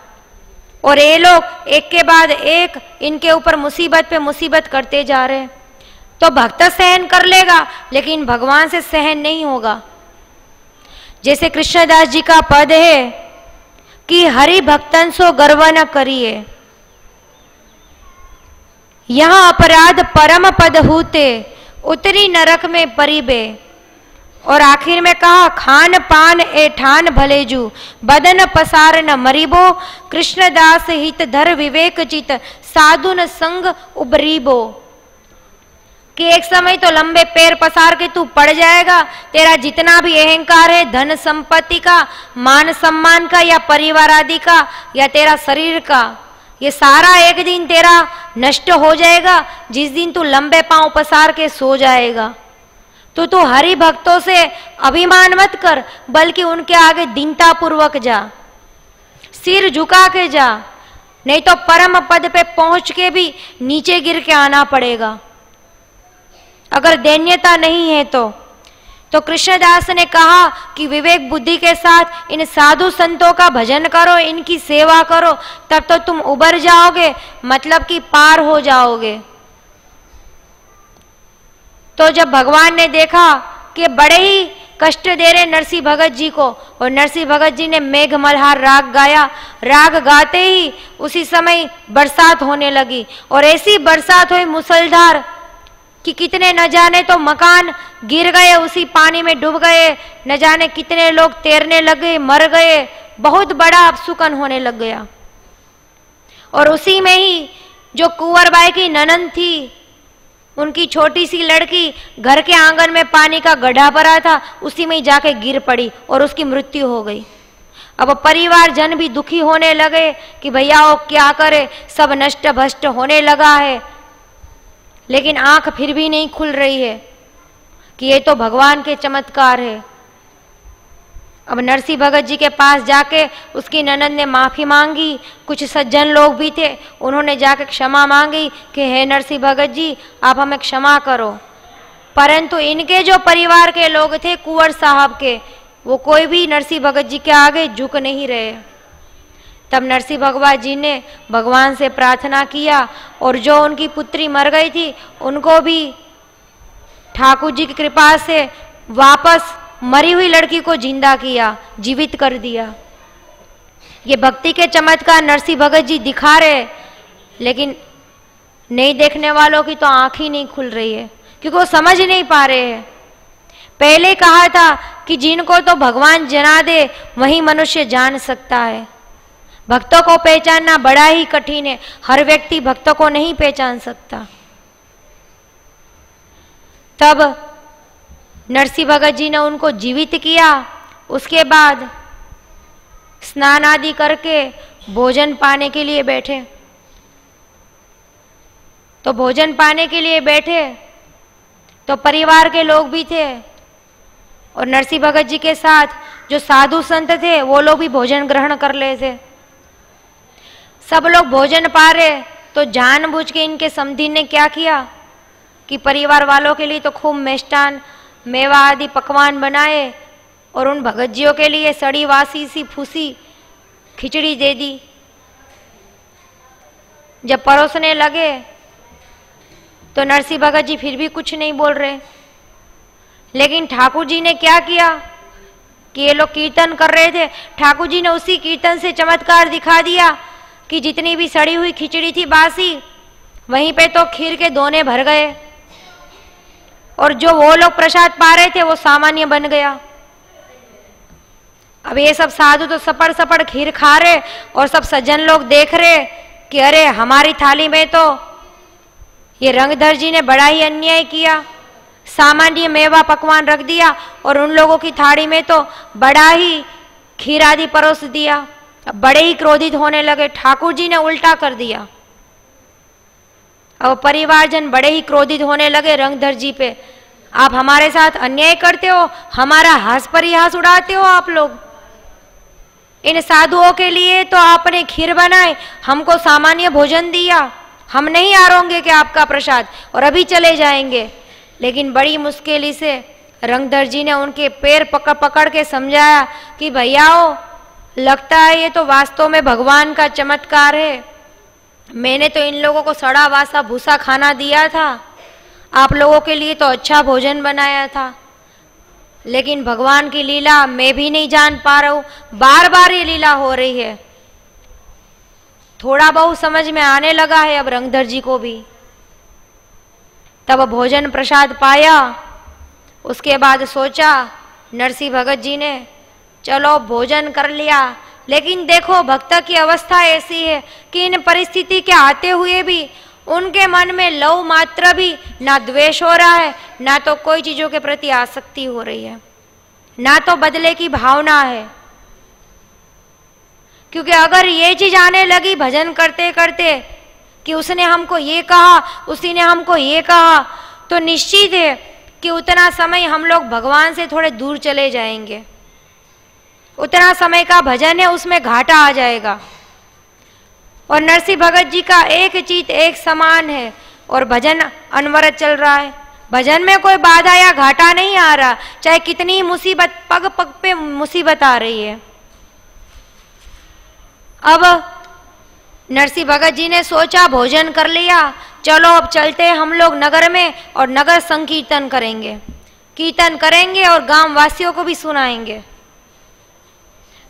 और ये लोग एक के बाद एक इनके ऊपर मुसीबत पे मुसीबत करते जा रहे हैं। तो भक्त सहन कर लेगा, लेकिन भगवान से सहन नहीं होगा। जैसे कृष्णदास जी का पद है कि हरि भक्तन सो गर्व न करिए, यहाँ अपराध परम पद होते, उतरी नरक में परिबे। और आखिर में कहा खान पान ए ठान भलेजू, बदन पसार न मरीबो, कृष्णदास हित धर विवेक चित, साधुन संग उबरीबो। कि एक समय तो लंबे पैर पसार के तू पड़ जाएगा, तेरा जितना भी अहंकार है, धन संपत्ति का, मान सम्मान का, या परिवार आदि का, या तेरा शरीर का, ये सारा एक दिन तेरा नष्ट हो जाएगा, जिस दिन तू लंबे पांव पसार के सो जाएगा। तो हरि भक्तों से अभिमान मत कर, बल्कि उनके आगे दीनता पूर्वक जा, सिर झुका के जा, नहीं तो परम पद पे पहुंच के भी नीचे गिर के आना पड़ेगा अगर दैन्यता नहीं है तो कृष्णदास ने कहा कि विवेक बुद्धि के साथ इन साधु संतों का भजन करो, इनकी सेवा करो, तब तो तुम उबर जाओगे, मतलब कि पार हो जाओगे। तो जब भगवान ने देखा कि बड़े ही कष्ट दे रहे नरसिंह भगत जी को, और नरसिंह भगत जी ने मेघ मल्हार राग गाया, राग गाते ही उसी समय बरसात होने लगी, और ऐसी बरसात हुई मूसलधार कि कितने न जाने तो मकान गिर गए, उसी पानी में डूब गए, न जाने कितने लोग तैरने लगे, मर गए, बहुत बड़ा अपसुकन होने लग गया। और उसी में ही जो कुंवरबाई की ननंद थी, उनकी छोटी सी लड़की घर के आंगन में पानी का गड्ढा भरा था, उसी में ही जाके गिर पड़ी और उसकी मृत्यु हो गई। अब परिवार जन भी दुखी होने लगे कि भैया वो क्या करे, सब नष्ट भष्ट होने लगा है, लेकिन आंख फिर भी नहीं खुल रही है कि ये तो भगवान के चमत्कार है। अब नरसिंह भगत जी के पास जाके उसकी ननद ने माफी मांगी, कुछ सज्जन लोग भी थे, उन्होंने जाके क्षमा मांगी कि हे नरसिंह भगत जी आप हमें क्षमा करो। परंतु इनके जो परिवार के लोग थे कुंवर साहब के, वो कोई भी नरसिंह भगत जी के आगे झुक नहीं रहे। तब नरसिंह भगवान जी ने भगवान से प्रार्थना किया, और जो उनकी पुत्री मर गई थी उनको भी ठाकुर जी की कृपा से वापस मरी हुई लड़की को जिंदा किया, जीवित कर दिया। ये भक्ति के चमत्कार नरसिंह भगत जी दिखा रहे, लेकिन नहीं देखने वालों की तो आंख ही नहीं खुल रही है, क्योंकि वो समझ नहीं पा रहे हैं। पहले कहा था कि जिनको तो भगवान जना दे वही मनुष्य जान सकता है। भक्तों को पहचानना बड़ा ही कठिन है, हर व्यक्ति भक्तों को नहीं पहचान सकता। तब नरसिंह भगत जी ने उनको जीवित किया। उसके बाद स्नान आदि करके भोजन पाने के लिए बैठे। तो भोजन पाने के लिए बैठे तो परिवार के लोग भी थे, और नरसिंह भगत जी के साथ जो साधु संत थे वो लोग भी भोजन ग्रहण कर ले थे। सब लोग भोजन पा रहे, तो जानबूझ के इनके समधी ने क्या किया कि परिवार वालों के लिए तो खूब मिष्टान मेवा आदि पकवान बनाए, और उन भगत जियों के लिए सड़ी वासी सी फूसी खिचड़ी दे दी। जब परोसने लगे तो नरसिंह भगत जी फिर भी कुछ नहीं बोल रहे, लेकिन ठाकुर जी ने क्या किया कि ये लोग कीर्तन कर रहे थे, ठाकुर जी ने उसी कीर्तन से चमत्कार दिखा दिया कि जितनी भी सड़ी हुई खिचड़ी थी बासी, वहीं पे तो खीर के दोने भर गए, और जो वो लोग प्रसाद पा रहे थे वो सामान्य बन गया। अब ये सब साधु तो सपड़ सपड़ खीर खा रहे, और सब सज्जन लोग देख रहे कि अरे हमारी थाली में तो ये रंगधर जी ने बड़ा ही अन्याय किया, सामान्य मेवा पकवान रख दिया, और उन लोगों की थाली में तो बड़ा ही खीर आदि परोस दिया। अब बड़े ही क्रोधित होने लगे, ठाकुर जी ने उल्टा कर दिया। अब परिवारजन बड़े ही क्रोधित होने लगे रंगधर जी पे, आप हमारे साथ अन्याय करते हो, हमारा हास परिहास उड़ाते हो आप लोग। इन साधुओं के लिए तो आपने खीर बनाए, हमको सामान्य भोजन दिया, हम नहीं आरोगे कि आपका प्रसाद, और अभी चले जाएंगे। लेकिन बड़ी मुश्किल से रंगधर जी ने उनके पैर पकड़ पकड़ के समझाया कि भैयाओ, लगता है ये तो वास्तव में भगवान का चमत्कार है। मैंने तो इन लोगों को सड़ा वासा भूसा खाना दिया था, आप लोगों के लिए तो अच्छा भोजन बनाया था, लेकिन भगवान की लीला मैं भी नहीं जान पा रहा हूं, बार बार ये लीला हो रही है। थोड़ा बहुत समझ में आने लगा है अब रंगधर जी को भी। तब भोजन प्रसाद पाया, उसके बाद सोचा नरसिंह भगत जी ने, चलो भोजन कर लिया, लेकिन देखो भक्त की अवस्था ऐसी है कि इन परिस्थिति के आते हुए भी उनके मन में लव मात्र भी ना द्वेष हो रहा है, ना तो कोई चीजों के प्रति आसक्ति हो रही है, ना तो बदले की भावना है। क्योंकि अगर ये चीज आने लगी भजन करते करते कि उसने हमको ये कहा, उसी ने हमको ये कहा, तो निश्चित है कि उतना समय हम लोग भगवान से थोड़े दूर चले जाएंगे। उतना समय का भजन है उसमें घाटा आ जाएगा। और नरसिंह भगत जी का एक चित एक समान है, और भजन अनवरत चल रहा है। भजन में कोई बाधा या घाटा नहीं आ रहा, चाहे कितनी मुसीबत पग पग पे मुसीबत आ रही है। अब नरसिंह भगत जी ने सोचा भोजन कर लिया, चलो अब चलते हैं हम लोग नगर में और नगर संकीर्तन करेंगे, कीर्तन करेंगे और गांव वासियों को भी सुनाएंगे।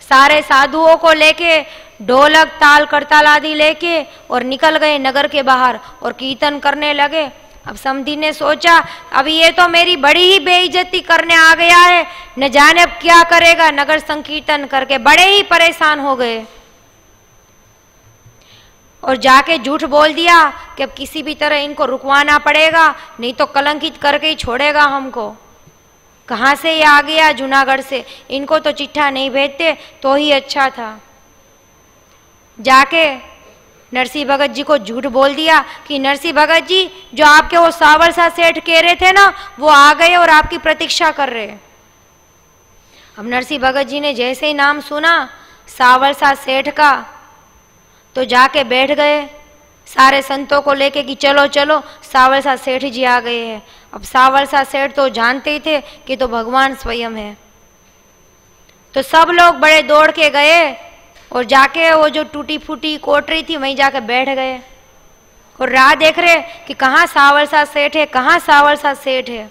सारे साधुओं को लेके ढोलक ताल करताल आदि लेके और निकल गए नगर के बाहर और कीर्तन करने लगे। अब समधी ने सोचा अब ये तो मेरी बड़ी ही बेइज्जती करने आ गया है, न जाने अब क्या करेगा नगर संकीर्तन करके। बड़े ही परेशान हो गए और जाके झूठ बोल दिया कि अब किसी भी तरह इनको रुकवाना पड़ेगा, नहीं तो कलंकित करके ही छोड़ेगा हमको। कहाँ से ये आ गया जूनागढ़ से, इनको तो चिट्ठा नहीं भेजते तो ही अच्छा था। जाके नरसिंह भगत जी को झूठ बोल दिया कि नरसिंह भगत जी जो आपके वो सावर सा सेठ कह रहे थे ना, वो आ गए और आपकी प्रतीक्षा कर रहे हैं। अब नरसिंह भगत जी ने जैसे ही नाम सुना सावर सा सेठ का, तो जाके बैठ गए सारे संतों को लेके कि चलो चलो सावर सा सेठ जी आ गए हैं। अब सावर सा सेठ तो जानते ही थे कि तो भगवान स्वयं है, तो सब लोग बड़े दौड़ के गए और जाके वो जो टूटी फूटी कोठरी थी वहीं जाके बैठ गए और राह देख रहे कि कहाँ सावर सा सेठ है, कहाँ सावर सा सेठ है।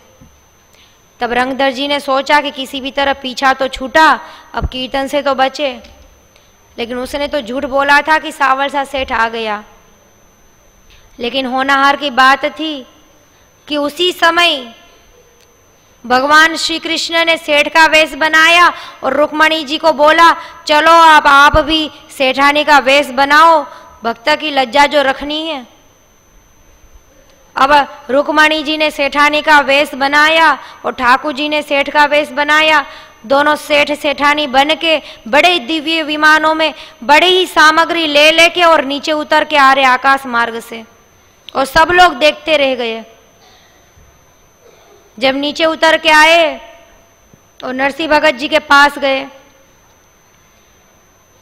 तब रंगधर जी ने सोचा कि किसी भी तरह पीछा तो छूटा, अब कीर्तन से तो बचे, लेकिन उसने तो झूठ बोला था कि सावर सा सेठ आ गया। लेकिन होनहार की बात थी कि उसी समय भगवान श्री कृष्ण ने सेठ का वेश बनाया और रुक्मणी जी को बोला चलो अब आप भी सेठानी का वेश बनाओ, भक्त की लज्जा जो रखनी है। अब रुक्मणी जी ने सेठानी का वेश बनाया और ठाकुर जी ने सेठ का वेश बनाया। दोनों सेठ सेठानी बन के बड़े दिव्य विमानों में बड़ी ही सामग्री ले लेके और नीचे उतर के आ रहे आकाश मार्ग से, और सब लोग देखते रह गए। जब नीचे उतर के आए और नरसिंह भगत जी के पास गए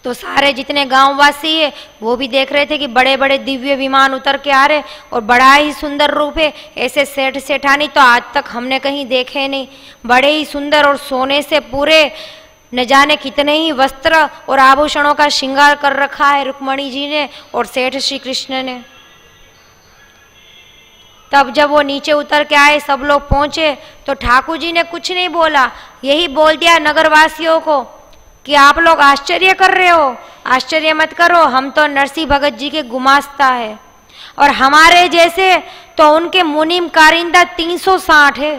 तो सारे जितने गांववासी है वो भी देख रहे थे कि बड़े बड़े दिव्य विमान उतर के आ रहे और बड़ा ही सुंदर रूप है। ऐसे सेठ सेठानी तो आज तक हमने कहीं देखे नहीं, बड़े ही सुंदर और सोने से पूरे न जाने कितने ही वस्त्र और आभूषणों का श्रृंगार कर रखा है रुक्मणी जी ने और सेठ श्री कृष्ण ने। तब जब वो नीचे उतर के आए, सब लोग पहुंचे, तो ठाकुर जी ने कुछ नहीं बोला, यही बोल दिया नगरवासियों को कि आप लोग आश्चर्य कर रहे हो, आश्चर्य मत करो, हम तो नरसिंह भगत जी के गुमास्ता है, और हमारे जैसे तो उनके मुनीम कारिंदा 360 है।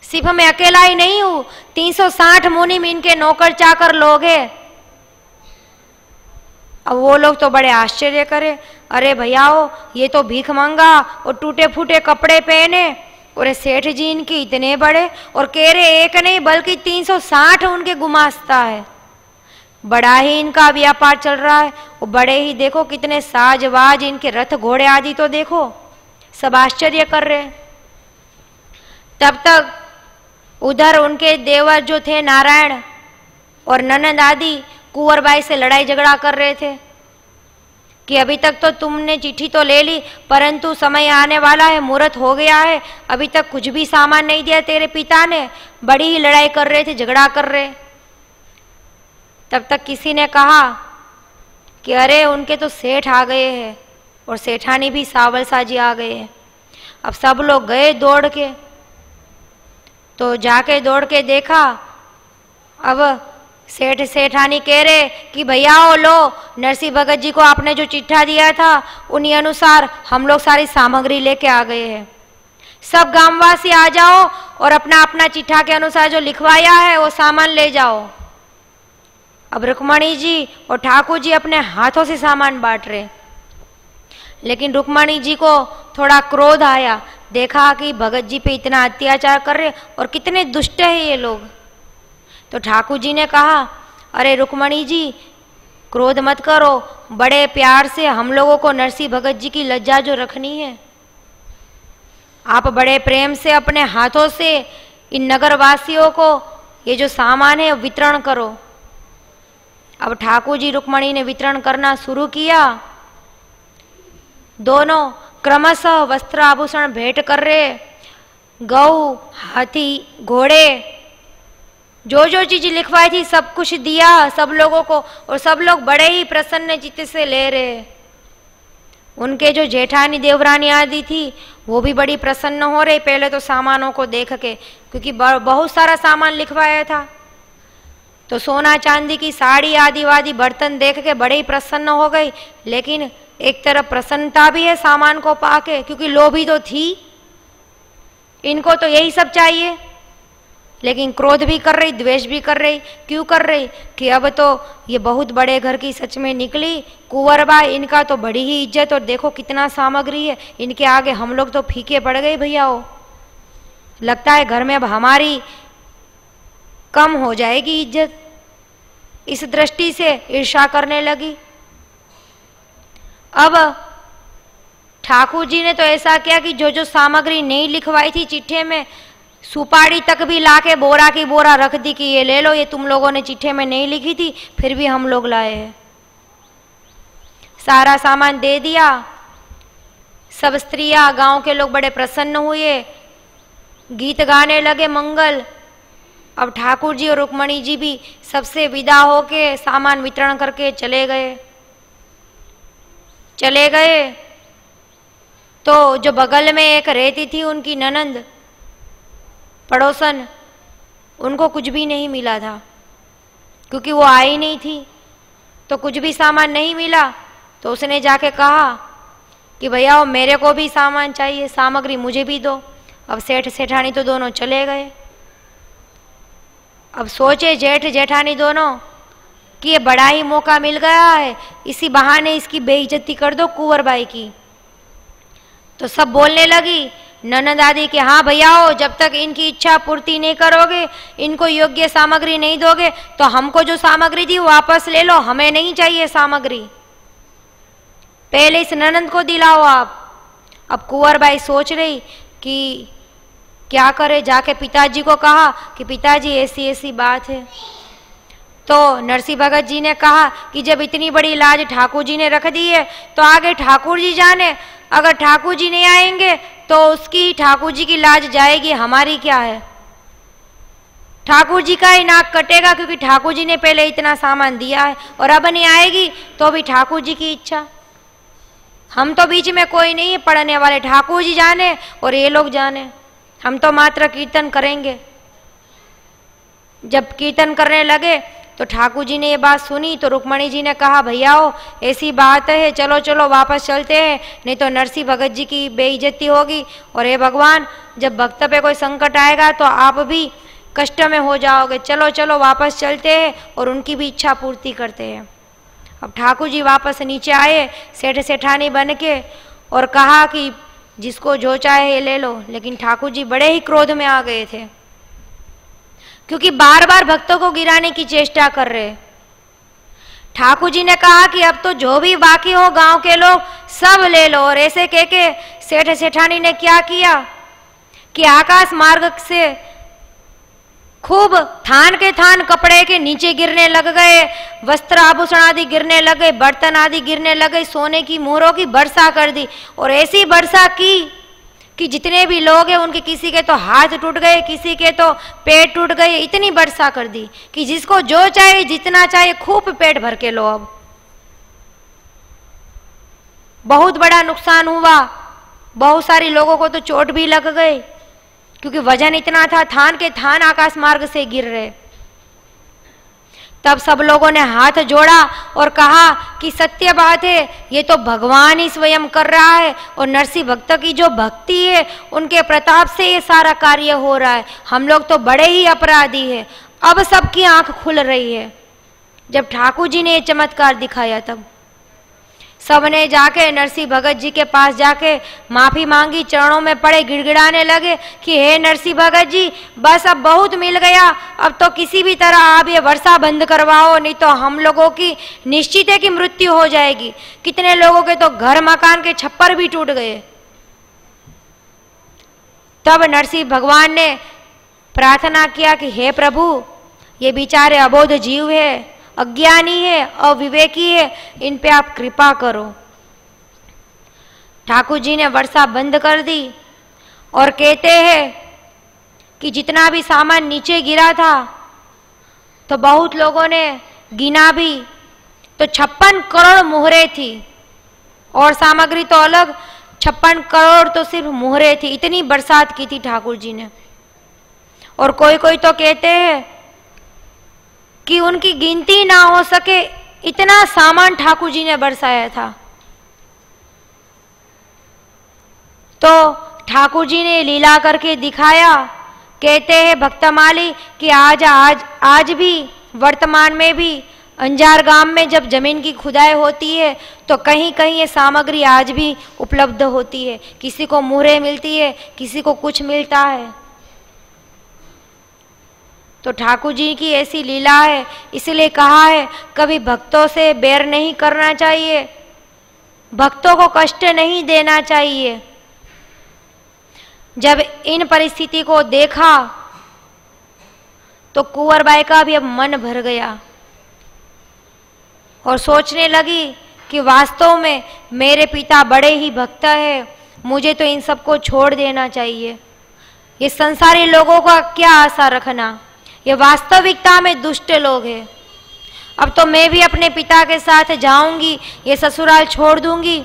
सिर्फ मैं अकेला ही नहीं हूं, 360 मुनीम इनके नौकर चाकर लोग हैं। अब वो लोग तो बड़े आश्चर्य करे, अरे भैयाओ ये तो भीख मांगा और टूटे फूटे कपड़े पहने, और सेठ जी इनके इतने बड़े, और कह रहे एक नहीं बल्कि 360 उनके गुमास्ता है। बड़ा ही इनका व्यापार चल रहा है, और बड़े ही देखो कितने साजवाज इनके रथ घोड़े आदि तो देखो, सब आश्चर्य कर रहे। तब तक उधर उनके देवर जो थे नारायण और ननद आदि कुंवरबाई से लड़ाई झगड़ा कर रहे थे कि अभी तक तो तुमने चिट्ठी तो ले ली, परंतु समय आने वाला है, मुहूर्त हो गया है, अभी तक कुछ भी सामान नहीं दिया तेरे पिता ने। बड़ी ही लड़ाई कर रहे थे, झगड़ा कर रहे। तब तक किसी ने कहा कि अरे उनके तो सेठ आ गए हैं, और सेठानी भी सावल साजी आ गए हैं। अब सब लोग गए दौड़ के, तो जाके दौड़ के देखा, अब सेठ सेठानी कह रहे कि भैया ओ लो, नरसिंह भगत जी को आपने जो चिट्ठा दिया था उन्हीं अनुसार हम लोग सारी सामग्री लेके आ गए हैं, सब गांववासी आ जाओ और अपना अपना चिट्ठा के अनुसार जो लिखवाया है वो सामान ले जाओ। अब रुक्मणी जी और ठाकुर जी अपने हाथों से सामान बांट रहे, लेकिन रुक्मणी जी को थोड़ा क्रोध आया, देखा कि भगत जी पे इतना अत्याचार कर रहे और कितने दुष्ट है ये लोग। तो ठाकुर जी ने कहा, अरे रुक्मणी जी क्रोध मत करो, बड़े प्यार से हम लोगों को नरसिंह भगत जी की लज्जा जो रखनी है, आप बड़े प्रेम से अपने हाथों से इन नगरवासियों को ये जो सामान है वितरण करो। अब ठाकुर जी रुक्मणी ने वितरण करना शुरू किया। दोनों क्रमशः वस्त्र आभूषण भेंट कर रहे, गऊ हाथी घोड़े जो जो चीज लिखवाई थी सब कुछ दिया सब लोगों को, और सब लोग बड़े ही प्रसन्न चित्त से ले रहे। उनके जो जेठानी देवरानी आदि थी वो भी बड़ी प्रसन्न हो रही, पहले तो सामानों को देख के, क्योंकि बहुत सारा सामान लिखवाया था। तो सोना चांदी की साड़ी आदि वादि बर्तन देख के बड़े ही प्रसन्न हो गई, लेकिन एक तरफ प्रसन्नता भी है सामान को पाके, क्योंकि लोभी तो थी, इनको तो यही सब चाहिए, लेकिन क्रोध भी कर रही, द्वेष भी कर रही। क्यों कर रही कि अब तो ये बहुत बड़े घर की सच में निकली कुंवरबाई, इनका तो बड़ी ही इज्जत, और देखो कितना सामग्री है, इनके आगे हम लोग तो फीके पड़ गए भैयाओ, लगता है घर में अब हमारी कम हो जाएगी इज्जत। इस दृष्टि से ईर्ष्या करने लगी। अब ठाकुर जी ने तो ऐसा किया कि जो जो सामग्री नहीं लिखवाई थी चिट्ठे में, सुपारी तक भी लाके बोरा की बोरा रख दी कि ये ले लो, ये तुम लोगों ने चिट्ठे में नहीं लिखी थी, फिर भी हम लोग लाए हैं। सारा सामान दे दिया। सब स्त्रियां गांव के लोग बड़े प्रसन्न हुए, गीत गाने लगे मंगल। अब ठाकुर जी और रुक्मणी जी भी सबसे विदा होके सामान वितरण करके चले गए। तो जो बगल में एक रहती थी उनकी ननंद पड़ोसन, उनको कुछ भी नहीं मिला था, क्योंकि वो आई नहीं थी, तो कुछ भी सामान नहीं मिला। तो उसने जाके कहा कि भैया मेरे को भी सामान चाहिए, सामग्री मुझे भी दो। अब सेठ सेठानी तो दोनों चले गए। अब सोचे जेठ जेठानी दोनों कि ये बड़ा ही मौका मिल गया है, इसी बहाने इसकी बेइज्जती कर दो कुंवरबाई की। तो सब बोलने लगी ननद आदि कि हाँ भैयाओ, जब तक इनकी इच्छा पूर्ति नहीं करोगे, इनको योग्य सामग्री नहीं दोगे, तो हमको जो सामग्री दी वापस ले लो, हमें नहीं चाहिए सामग्री, पहले इस ननंद को दिलाओ आप। अब कुंवरबाई सोच रही कि क्या करे, जाके पिताजी को कहा कि पिताजी ऐसी ऐसी बात है। तो नरसिंह भगत जी ने कहा कि जब इतनी बड़ी लाज ठाकुर जी ने रख दी है तो आगे ठाकुर जी जाने, अगर ठाकुर जी नहीं आएंगे तो उसकी ठाकुर जी की लाज जाएगी, हमारी क्या है। ठाकुर जी का ही नाक कटेगा, क्योंकि ठाकुर जी ने पहले इतना सामान दिया है, और अब नहीं आएगी तो भी ठाकुर जी की इच्छा। हम तो बीच में कोई नहीं है पढ़ने वाले, ठाकुर जी जाने और ये लोग जाने, हम तो मात्र कीर्तन करेंगे। जब कीर्तन करने लगे तो ठाकुर जी ने ये बात सुनी तो रुक्मणी जी ने कहा भैयाओ ऐसी बात है, चलो चलो वापस चलते हैं, नहीं तो नरसिंह भगत जी की बेइज्जती होगी। और हे भगवान, जब भक्त पे कोई संकट आएगा तो आप भी कष्ट में हो जाओगे, चलो चलो वापस चलते हैं और उनकी भी इच्छा पूर्ति करते हैं। अब ठाकुर जी वापस नीचे आए सेठ सेठानी बन के और कहा कि जिसको जो चाहे ले लो। लेकिन ठाकुर जी बड़े ही क्रोध में आ गए थे, क्योंकि बार बार भक्तों को गिराने की चेष्टा कर रहे। ठाकुर जी ने कहा कि अब तो जो भी बाकी हो गांव के लोग सब ले लो। और ऐसे कह के सेठ सेठानी ने क्या किया कि आकाश मार्ग से खूब थान के थान कपड़े के नीचे गिरने लग गए, वस्त्र आभूषण आदि गिरने लगे, बर्तन आदि गिरने लगे, सोने की मोहरों की वर्षा कर दी। और ऐसी वर्षा की कि जितने भी लोग हैं उनके किसी के तो हाथ टूट गए, किसी के तो पेट टूट गए। इतनी वर्षा कर दी कि जिसको जो चाहे जितना चाहे खूब पेट भर के लो। अब बहुत बड़ा नुकसान हुआ, बहुत सारे लोगों को तो चोट भी लग गई, क्योंकि वजन इतना था, थान के थान आकाश मार्ग से गिर रहे। तब सब लोगों ने हाथ जोड़ा और कहा कि सत्य बात है, ये तो भगवान ही स्वयं कर रहा है और नरसिंह भक्त की जो भक्ति है उनके प्रताप से ये सारा कार्य हो रहा है। हम लोग तो बड़े ही अपराधी हैं। अब सबकी आंख खुल रही है। जब ठाकुर जी ने ये चमत्कार दिखाया तब सबने जाके नरसिंह भगत जी के पास जाके माफी मांगी, चरणों में पड़े, गिड़गिड़ाने लगे कि हे नरसिंह भगत जी, बस अब बहुत मिल गया, अब तो किसी भी तरह आप ये वर्षा बंद करवाओ, नहीं तो हम लोगों की निश्चित है कि मृत्यु हो जाएगी। कितने लोगों के तो घर मकान के छप्पर भी टूट गए। तब नरसिंह भगवान ने प्रार्थना किया कि हे प्रभु, ये बेचारे अबोध जीव है, अज्ञानी है, अविवेकी है, इन पे आप कृपा करो। ठाकुर जी ने वर्षा बंद कर दी और कहते हैं कि जितना भी सामान नीचे गिरा था तो बहुत लोगों ने गिना भी तो 56 करोड़ मोहरे थी, और सामग्री तो अलग, 56 करोड़ तो सिर्फ मोहरे थी। इतनी बरसात की थी ठाकुर जी ने। और कोई कोई तो कहते हैं कि उनकी गिनती ना हो सके, इतना सामान ठाकुर जी ने बरसाया था। तो ठाकुर जी ने लीला करके दिखाया। कहते हैं भक्तमाली कि आज भी वर्तमान में भी अंजार गांव में जब जमीन की खुदाई होती है तो कहीं कहीं ये सामग्री आज भी उपलब्ध होती है। किसी को मुहरे मिलती है, किसी को कुछ मिलता है। तो ठाकुर जी की ऐसी लीला है, इसलिए कहा है कभी भक्तों से बैर नहीं करना चाहिए, भक्तों को कष्ट नहीं देना चाहिए। जब इन परिस्थिति को देखा तो कुंवरबाई का भी अब मन भर गया और सोचने लगी कि वास्तव में मेरे पिता बड़े ही भक्त है, मुझे तो इन सबको छोड़ देना चाहिए। ये संसारी लोगों का क्या आशा रखना, ये वास्तविकता में दुष्ट लोग हैं। अब तो मैं भी अपने पिता के साथ जाऊंगी, ये ससुराल छोड़ दूंगी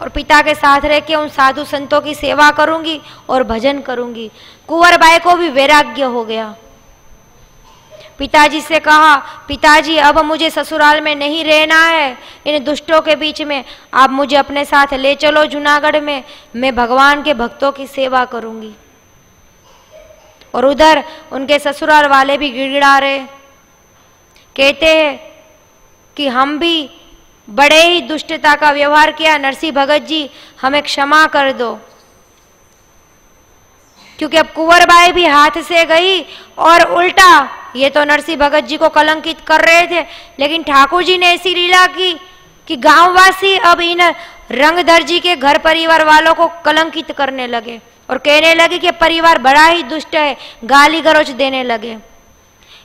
और पिता के साथ रह के उन साधु संतों की सेवा करूंगी और भजन करूंगी। कुंवरबाई को भी वैराग्य हो गया। पिताजी से कहा, पिताजी अब मुझे ससुराल में नहीं रहना है, इन दुष्टों के बीच में, आप मुझे अपने साथ ले चलो जूनागढ़ में, मैं भगवान के भक्तों की सेवा करूंगी। और उधर उनके ससुराल वाले भी गिड़गिड़ा रहे, कहते हैं कि हम भी बड़े ही दुष्टता का व्यवहार किया, नरसिंह भगत जी हमें क्षमा कर दो। क्योंकि अब कुंवरबाई भी हाथ से गई और उल्टा ये तो नरसिंह भगत जी को कलंकित कर रहे थे, लेकिन ठाकुर जी ने ऐसी लीला की कि गांववासी अब इन रंगधर जी के घर परिवार वालों को कलंकित करने लगे और कहने लगे कि परिवार बड़ा ही दुष्ट है, गाली गलौज देने लगे।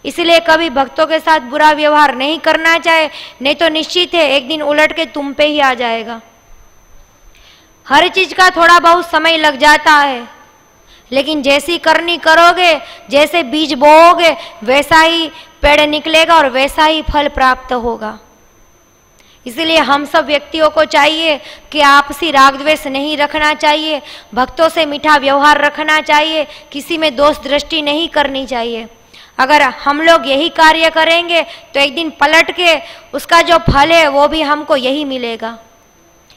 इसलिए कभी भक्तों के साथ बुरा व्यवहार नहीं करना चाहिए, नहीं तो निश्चित है एक दिन उलट के तुम पे ही आ जाएगा। हर चीज का थोड़ा बहुत समय लग जाता है, लेकिन जैसी करनी करोगे, जैसे बीज बोओगे वैसा ही पेड़ निकलेगा और वैसा ही फल प्राप्त होगा। इसलिए हम सब व्यक्तियों को चाहिए कि आपसी राग द्वेष नहीं रखना चाहिए, भक्तों से मीठा व्यवहार रखना चाहिए, किसी में दोष दृष्टि नहीं करनी चाहिए। अगर हम लोग यही कार्य करेंगे तो एक दिन पलट के उसका जो फल है वो भी हमको यही मिलेगा।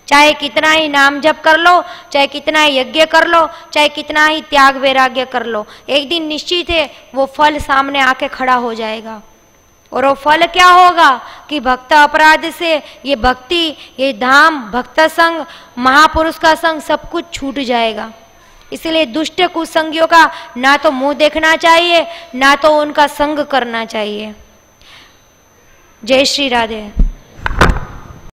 चाहे कितना ही नाम जप कर लो, चाहे कितना ही यज्ञ कर लो, चाहे कितना ही त्याग वैराग्य कर लो, एक दिन निश्चित है वो फल सामने आके खड़ा हो जाएगा। और वो फल क्या होगा कि भक्त अपराध से ये भक्ति, ये धाम, भक्त संग, महापुरुष का संग सब कुछ छूट जाएगा। इसलिए दुष्ट कुसंगियों का ना तो मुंह देखना चाहिए, ना तो उनका संग करना चाहिए। जय श्री राधे।